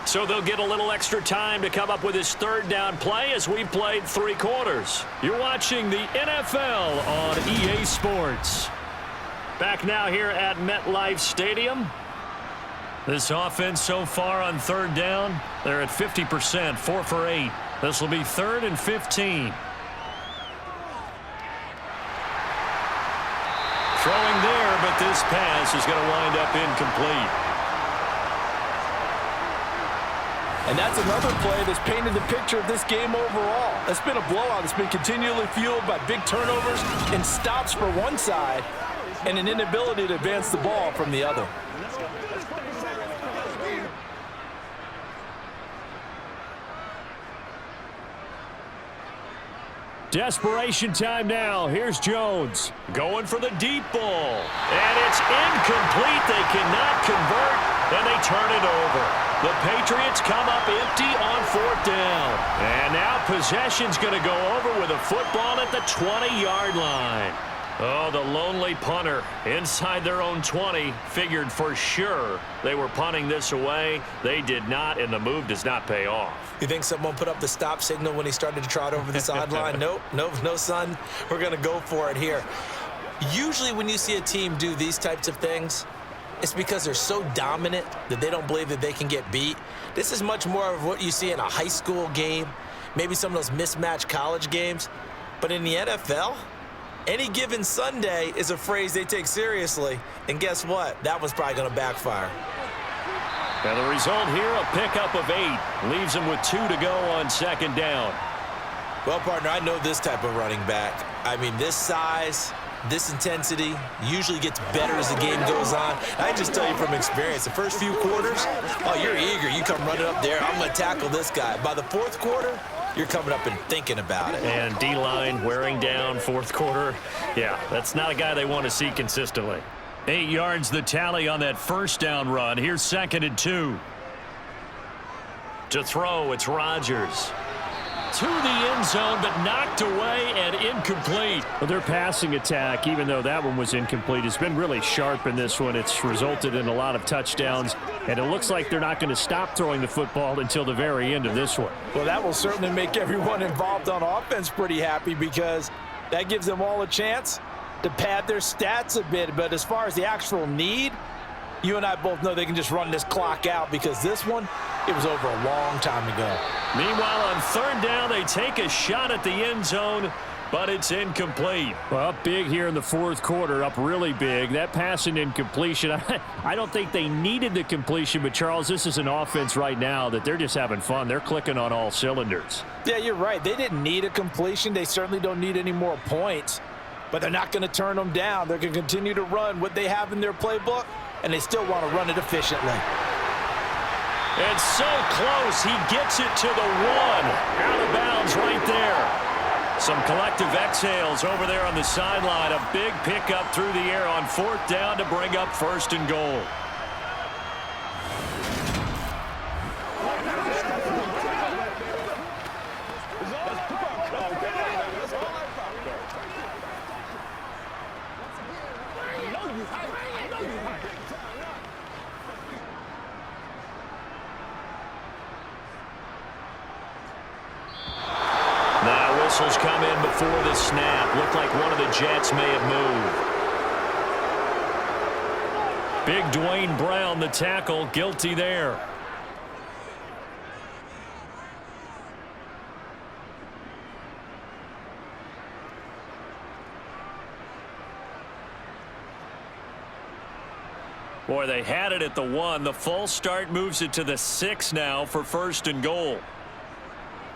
So they'll get a little extra time to come up with his 3rd down play as we played 3 quarters. You're watching the NFL on EA Sports. Back now here at MetLife Stadium. This offense so far on 3rd down, they're at 50%, 4 for 8. This will be 3rd and 15. Throwing there, but this pass is going to wind up incomplete. And that's another play that's painted the picture of this game overall. It's been a blowout. It's been continually fueled by big turnovers and stops for one side and an inability to advance the ball from the other. Desperation time now. Here's Jones. Going for the deep ball. And it's incomplete. They cannot convert, and they turn it over. The Patriots come up empty on 4th down. And now possession's going to go over with a football at the 20-yard line. Oh, the lonely punter inside their own 20 figured for sure they were punting this away. They did not, and the move does not pay off. You think someone put up the stop signal when he started to trot over the sideline? Nope, no, son. We're going to go for it here. Usually when you see a team do these types of things, it's because they're so dominant that they don't believe that they can get beat. This is much more of what you see in a high school game, maybe some of those mismatched college games. But in the NFL, any given Sunday is a phrase they take seriously. And guess what? That one's probably going to backfire. And the result here, a pickup of 8. Leaves him with 2 to go on second down. Well, partner, I know this type of running back. I mean, this size, this intensity usually gets better as the game goes on. I just tell you from experience, the first few quarters, oh, you're eager. You come running up there, I'm going to tackle this guy. By the fourth quarter, you're coming up and thinking about it. And D-line wearing down fourth quarter. Yeah, that's not a guy they want to see consistently. 8 yards the tally on that first down run. Here's 2nd and 2. To throw, it's Rodgers. To the end zone, but knocked away and incomplete. Well, their passing attack, even though that one was incomplete, has been really sharp in this one. It's resulted in a lot of touchdowns, and it looks like they're not going to stop throwing the football until the very end of this one. Well, that will certainly make everyone involved on offense pretty happy because that gives them all a chance to pad their stats a bit. But as far as the actual need, you and I both know they can just run this clock out because this one, it was over a long time ago. Meanwhile, on third down, they take a shot at the end zone, but it's incomplete. Well, up big here in the fourth quarter, up really big. That pass and incompletion, I don't think they needed the completion, but Charles, this is an offense right now that they're just having fun. They're clicking on all cylinders. Yeah, you're right. They didn't need a completion. They certainly don't need any more points, but they're not going to turn them down. They're going to continue to run what they have in their playbook, and they still want to run it efficiently. And so close, he gets it to the 1. Out of bounds right there. Some collective exhales over there on the sideline. A big pickup through the air on 4th down to bring up 1st and goal. Whistles come in before the snap. Looked like one of the Jets may have moved. Big Dwayne Brown, the tackle, guilty there. Boy, they had it at the 1. The false start moves it to the 6 now for 1st and goal.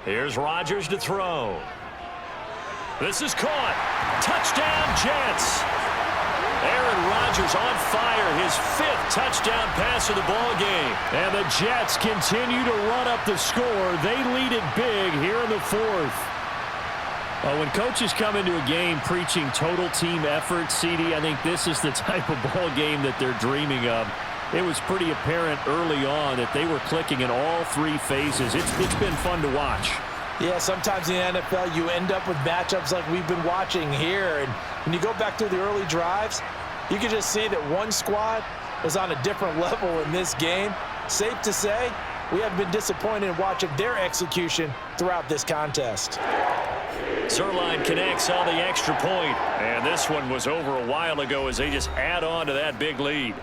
Here's Rodgers to throw. This is caught. Touchdown, Jets. Aaron Rodgers on fire, his 5th touchdown pass of the ball game. And the Jets continue to run up the score. They lead it big here in the 4th. When coaches come into a game preaching total team effort, CD, I think this is the type of ball game that they're dreaming of. It was pretty apparent early on that they were clicking in all 3 phases. It's been fun to watch. Yeah, sometimes in the NFL you end up with matchups like we've been watching here. And when you go back to the early drives, you can just see that one squad was on a different level in this game. Safe to say, we have been disappointed in watching their execution throughout this contest. Zerline connects on the extra point. And this one was over a while ago as they just add on to that big lead.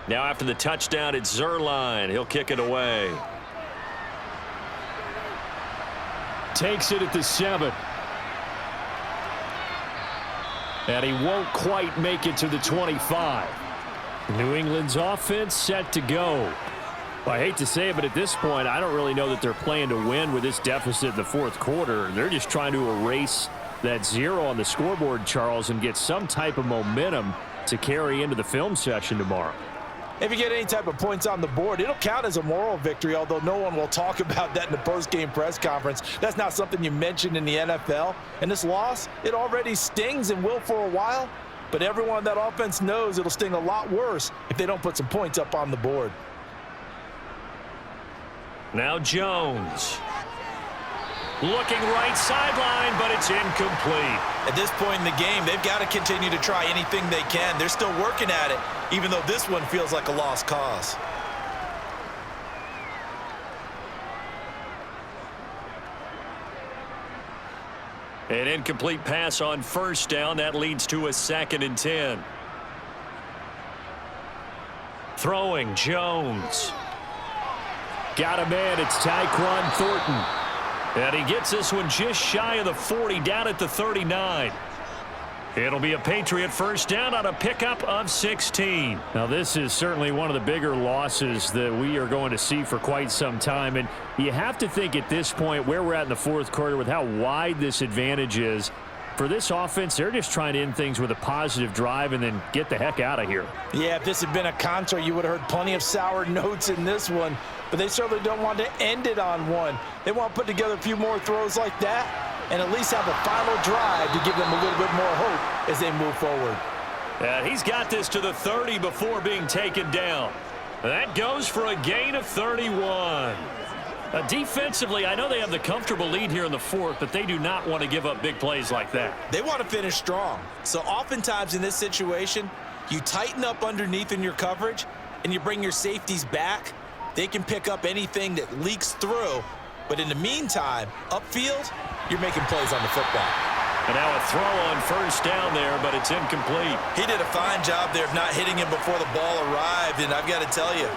Now after the touchdown, it's Zerline. He'll kick it away. Takes it at the 7. And he won't quite make it to the 25. New England's offense set to go. Well, I hate to say it, but at this point, I don't really know that they're playing to win with this deficit in the fourth quarter. They're just trying to erase that 0 on the scoreboard, Charles, and get some type of momentum to carry into the film session tomorrow. If you get any type of points on the board, it'll count as a moral victory, although no one will talk about that in the post-game press conference. That's not something you mentioned in the NFL. And this loss, it already stings and will for a while, but everyone on that offense knows it'll sting a lot worse if they don't put some points up on the board. Now Jones. Looking right sideline, but it's incomplete. At this point in the game, they've got to continue to try anything they can. They're still working at it, even though this one feels like a lost cause. An incomplete pass on first down. That leads to a 2nd and 10. Throwing, Jones. Got a man. It's Tyquan Thornton. And he gets this one just shy of the 40, down at the 39. It'll be a Patriot first down on a pickup of 16. Now, this is certainly one of the bigger losses that we are going to see for quite some time. And you have to think at this point where we're at in the fourth quarter with how wide this advantage is. For this offense, they're just trying to end things with a positive drive and then get the heck out of here. Yeah, if this had been a concert, you would have heard plenty of sour notes in this one. But they certainly don't want to end it on one. They want to put together a few more throws like that and at least have a final drive to give them a little bit more hope as they move forward. He's got this to the 30 before being taken down. That goes for a gain of 31. Defensively, I know they have the comfortable lead here in the fourth, but they do not want to give up big plays like that. They want to finish strong. So oftentimes in this situation, you tighten up underneath in your coverage and you bring your safeties back. They can pick up anything that leaks through. But in the meantime, upfield, you're making plays on the football. And now a throw on first down there, but it's incomplete. He did a fine job there of not hitting him before the ball arrived. And I've got to tell you,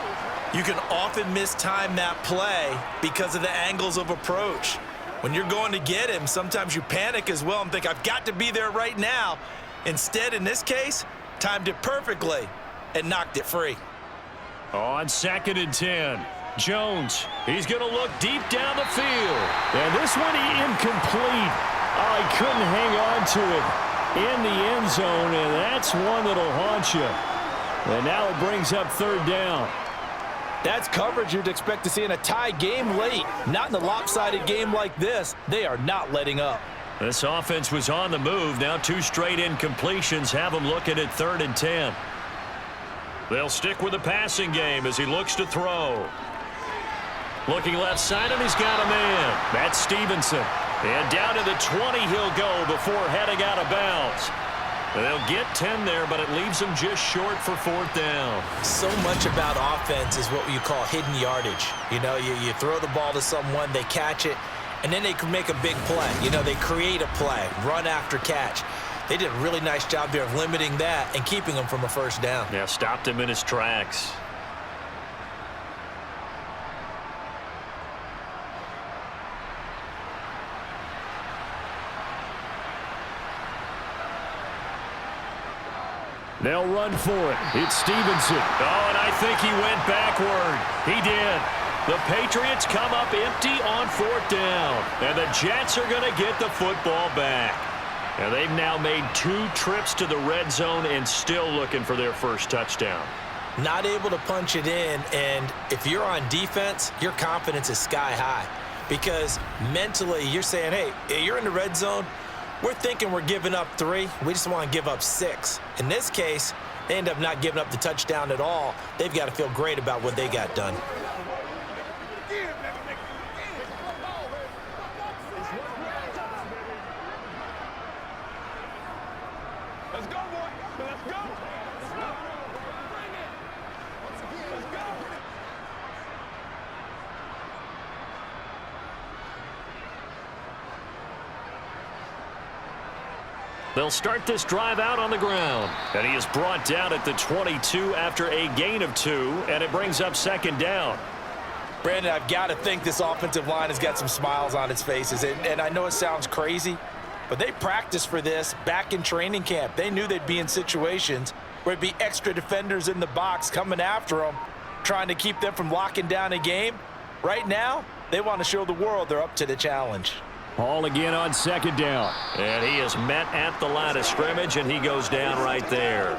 you can often mistime that play because of the angles of approach. When you're going to get him, sometimes you panic as well and think, I've got to be there right now. Instead, in this case, timed it perfectly and knocked it free. On 2nd and 10, Jones, he's going to look deep down the field. And this one incomplete. Oh, he couldn't hang on to it in the end zone, and that's one that'll haunt you. And now it brings up 3rd down. That's coverage you'd expect to see in a tie game late. Not in a lopsided game like this. They are not letting up. This offense was on the move. Now 2 straight incompletions have them looking at 3rd and 10. They'll stick with the passing game as he looks to throw. Looking left side, and he's got a man. That's Stevenson. And down to the 20 he'll go before heading out of bounds. They'll get 10 there, but it leaves them just short for 4th down. So much about offense is what you call hidden yardage. You know, you throw the ball to someone, they catch it, and then they can make a big play. You know, they create a play, run after catch. They did a really nice job there of limiting that and keeping him from a first down. Yeah, stopped him in his tracks. They'll run for it. It's Stevenson. Oh, and I think he went backward. He did. The Patriots come up empty on 4th down. And the Jets are going to get the football back. And they've now made 2 trips to the red zone and still looking for their first touchdown. Not able to punch it in, and if you're on defense, your confidence is sky high. Because mentally, you're saying, hey, you're in the red zone. We're thinking we're giving up 3. We just want to give up 6. In this case, they end up not giving up the touchdown at all. They've got to feel great about what they got done. Let's go, boy. Let's go. Let's go. Let's go. They'll start this drive out on the ground. And he is brought down at the 22 after a gain of 2, and it brings up 2nd down. Brandon, I've got to think this offensive line has got some smiles on its faces. And I know it sounds crazy, but they practiced for this back in training camp. They knew they'd be in situations where it'd be extra defenders in the box coming after them, trying to keep them from locking down a game. Right now, they want to show the world they're up to the challenge. Ball again on 2nd down. And he is met at the line of scrimmage, and he goes down right there.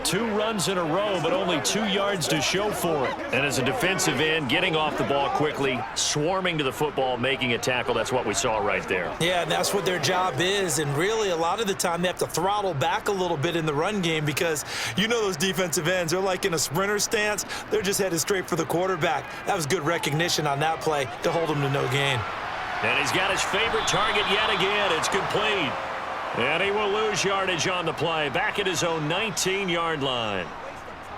2 runs in a row, but only 2 yards to show for it. And as a defensive end, getting off the ball quickly, swarming to the football, making a tackle, that's what we saw right there. Yeah, and that's what their job is. And really, a lot of the time, they have to throttle back a little bit in the run game because you know those defensive ends, they're like in a sprinter stance. They're just headed straight for the quarterback. That was good recognition on that play to hold them to no gain. And he's got his favorite target yet again. It's complete. And he will lose yardage on the play. Back at his own 19-yard line.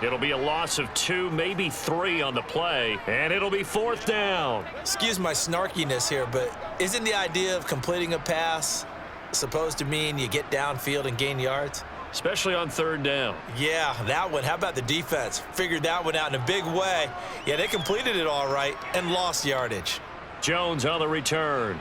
It'll be a loss of 2, maybe 3 on the play. And it'll be 4th down. Excuse my snarkiness here, but isn't the idea of completing a pass supposed to mean you get downfield and gain yards? Especially on 3rd down. Yeah, that one. How about the defense? Figured that one out in a big way. Yeah, they completed it all right and lost yardage. Jones on the return.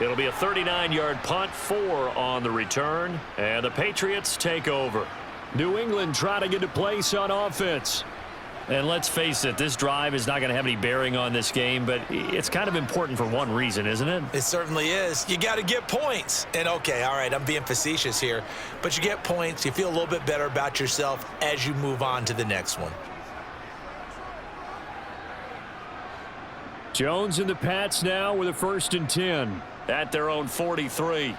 It'll be a 39-yard punt, 4 on the return, and the Patriots take over. New England trying to get a place on offense. And let's face it, this drive is not going to have any bearing on this game, but it's kind of important for one reason, isn't it? It certainly is. You got to get points. And, okay, all right, I'm being facetious here, but you get points, you feel a little bit better about yourself as you move on to the next one. Jones and the Pats now with a 1st and 10. At their own 43.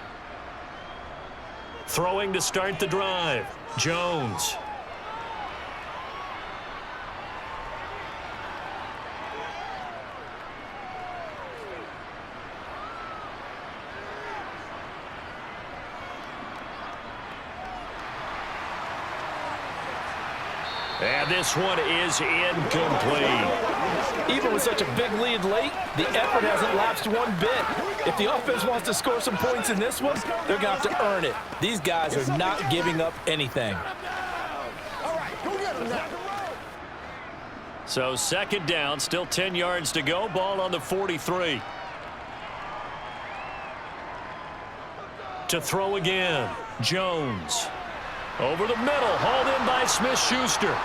Throwing to start the drive. Jones. And this one is incomplete. Even with such a big lead late, the effort hasn't lapsed one bit. If the offense wants to score some points in this one, they're going to have to earn it. These guys are not giving up anything. So 2nd down, still 10 yards to go. Ball on the 43. To throw again. Jones. Over the middle, hauled in by Smith-Schuster.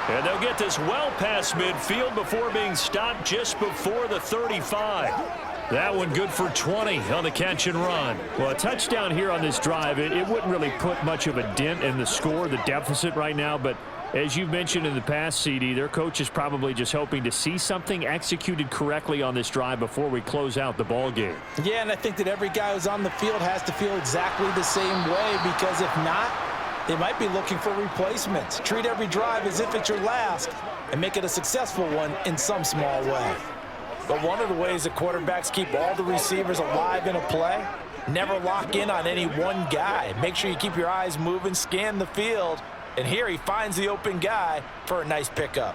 And they'll get this well past midfield before being stopped just before the 35. That one good for 20 on the catch and run. Well, a touchdown here on this drive, it wouldn't really put much of a dent in the score, the deficit right now. But as you've mentioned in the past, CD, their coach is probably just hoping to see something executed correctly on this drive before we close out the ball game. Yeah, and I think that every guy who's on the field has to feel exactly the same way, because if not, they might be looking for replacements. Treat every drive as if it's your last and make it a successful one in some small way. But one of the ways that quarterbacks keep all the receivers alive in a play, never lock in on any one guy. Make sure you keep your eyes moving, scan the field, and here he finds the open guy for a nice pickup.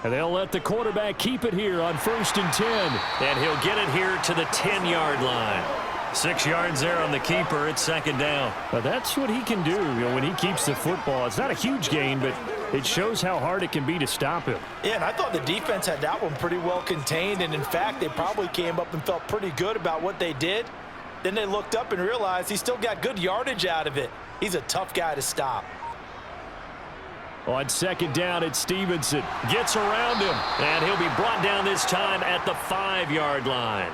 And they'll let the quarterback keep it here on 1st and 10. And he'll get it here to the 10-yard line. 6 yards there on the keeper. It's 2nd down. But that's what he can do, when he keeps the football. It's not a huge gain, but it shows how hard it can be to stop him. Yeah, and I thought the defense had that one pretty well contained, and in fact, they probably came up and felt pretty good about what they did. Then they looked up and realized he still got good yardage out of it. He's a tough guy to stop. On 2nd down, it's Stevenson. Gets around him, and he'll be brought down this time at the 5-yard line.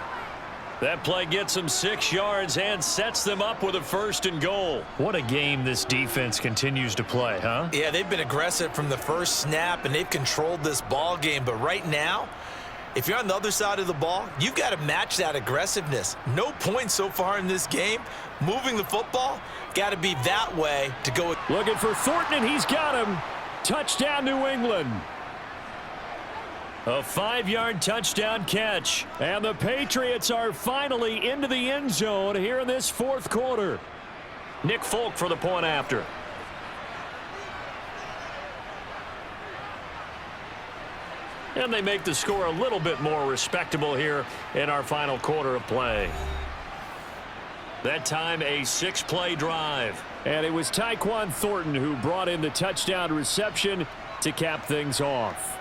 That play gets him 6 yards and sets them up with a 1st and goal. What a game this defense continues to play, huh? Yeah, they've been aggressive from the first snap, and they've controlled this ball game. But right now, if you're on the other side of the ball, you've got to match that aggressiveness. No points so far in this game. Moving the football, got to be that way to go. Looking for Thornton, and he's got him. Touchdown, New England. A 5-yard touchdown catch. And the Patriots are finally into the end zone here in this 4th quarter. Nick Folk for the point after. And they make the score a little bit more respectable here in our final quarter of play. That time a 6-play drive. And it was Tyquan Thornton who brought in the touchdown reception to cap things off.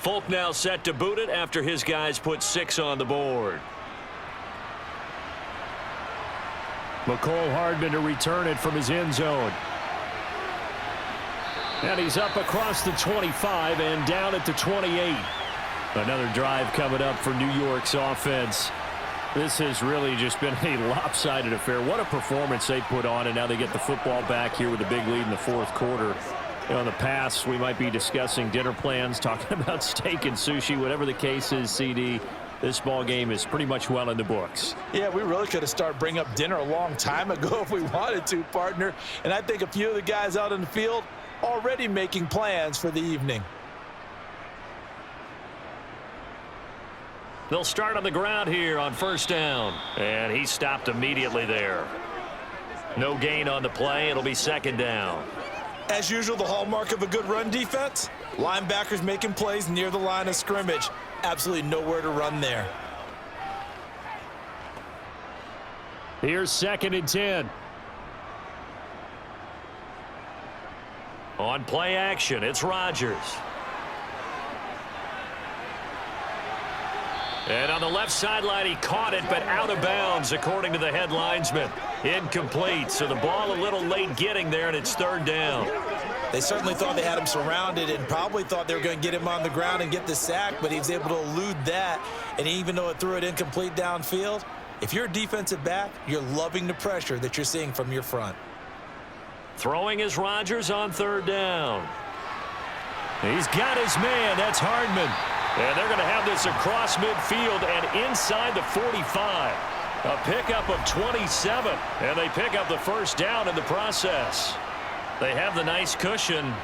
Folk now set to boot it after his guys put 6 on the board. McCole Hardman to return it from his end zone. And he's up across the 25 and down at the 28. Another drive coming up for New York's offense. This has really just been a lopsided affair. What a performance they put on, and now they get the football back here with a big lead in the fourth quarter. You know, in the past, we might be discussing dinner plans, talking about steak and sushi, whatever the case is, CD. This ball game is pretty much well in the books. Yeah, we really could have started bringing up dinner a long time ago if we wanted to, partner. And I think a few of the guys out in the field already making plans for the evening. They'll start on the ground here on first down. And he stopped immediately there. No gain on the play. It'll be second down. As usual, the hallmark of a good run defense, linebackers making plays near the line of scrimmage. Absolutely nowhere to run there. Here's 2nd and 10. On play action, it's Rodgers. And on the left sideline, he caught it, but out of bounds, according to the head linesman. Incomplete, so the ball a little late getting there, and it's third down. They certainly thought they had him surrounded and probably thought they were going to get him on the ground and get the sack, but he was able to elude that. And even though it threw it incomplete downfield, if you're a defensive back, you're loving the pressure that you're seeing from your front. Throwing is Rodgers on third down. He's got his man. That's Hardman. And they're going to have this across midfield and inside the 45. A pickup of 27. And they pick up the first down in the process. They have the nice cushion.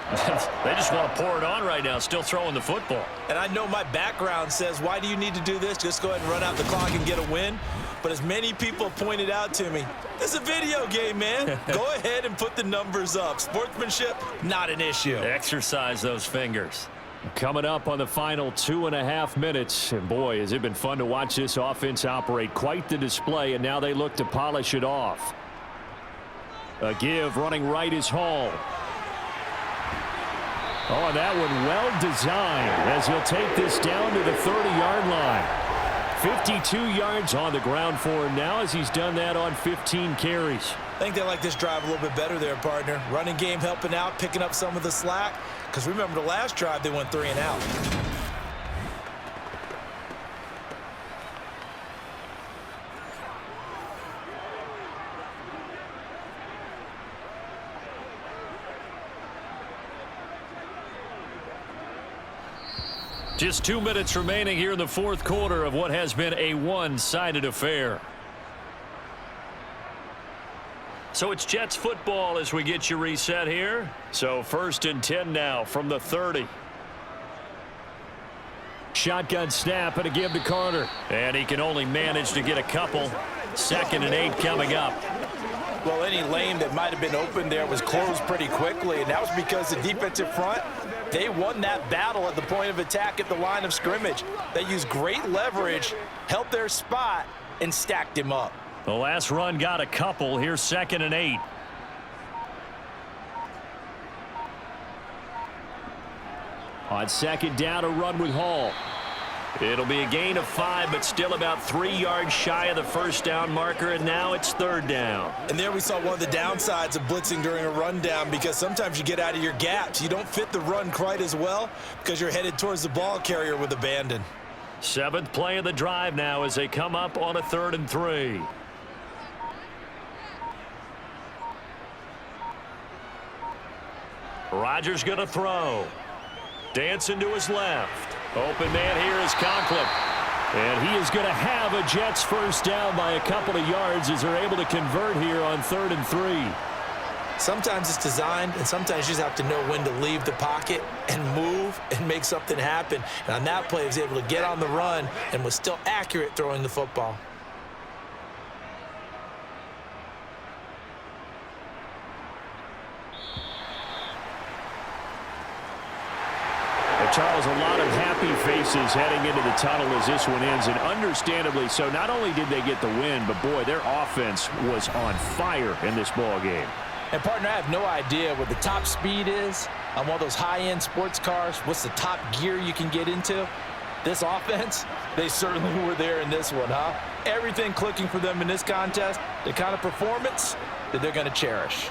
They just want to pour it on right now, still throwing the football. And I know my background says, why do you need to do this? Just go ahead and run out the clock and get a win. But as many people pointed out to me, this is a video game, man. Go ahead and put the numbers up. Sportsmanship, not an issue. Exercise those fingers. Coming up on the final 2.5 minutes. And boy, has it been fun to watch this offense operate. Quite the display, and now they look to polish it off. A give running right is Hall. Oh, and that one well designed as he'll take this down to the 30-yard line. 52 yards on the ground for him now as he's done that on 15 carries. I think they like this drive a little bit better there, partner. Running game helping out, picking up some of the slack. Because remember the last drive, they went 3 and out. Just 2 minutes remaining here in the fourth quarter of what has been a one-sided affair. So it's Jets football as we get you reset here. So 1st and 10 now from the 30. Shotgun snap and a give to Carter. And he can only manage to get a couple. 2nd and 8 coming up. Well, any lane that might have been open there was closed pretty quickly, and that was because the defensive front, they won that battle at the point of attack at the line of scrimmage. They used great leverage, held their spot, and stacked him up. The last run got a couple. Here's 2nd and 8. On 2nd down, a run with Hall. It'll be a gain of 5, but still about 3 yards shy of the first down marker, and now it's third down. And there we saw one of the downsides of blitzing during a rundown, because sometimes you get out of your gaps. You don't fit the run quite as well because you're headed towards the ball carrier with abandon. 7th play of the drive now as they come up on a 3rd and 3. Rodgers going to throw. Dancing to his left. Open man here is Conklin. And he is going to have a Jets first down by a couple of yards as they're able to convert here on 3rd and 3. Sometimes it's designed, and sometimes you just have to know when to leave the pocket and move and make something happen. And on that play, he was able to get on the run and was still accurate throwing the football. Charles, a lot of happy faces heading into the tunnel as this one ends, and understandably so. Not only did they get the win, but boy, their offense was on fire in this ball game. And partner, I have no idea what the top speed is on one of those high-end sports cars. What's the top gear you can get into? This offense, they certainly were there in this one, huh? Everything clicking for them in this contest, the kind of performance that they're going to cherish.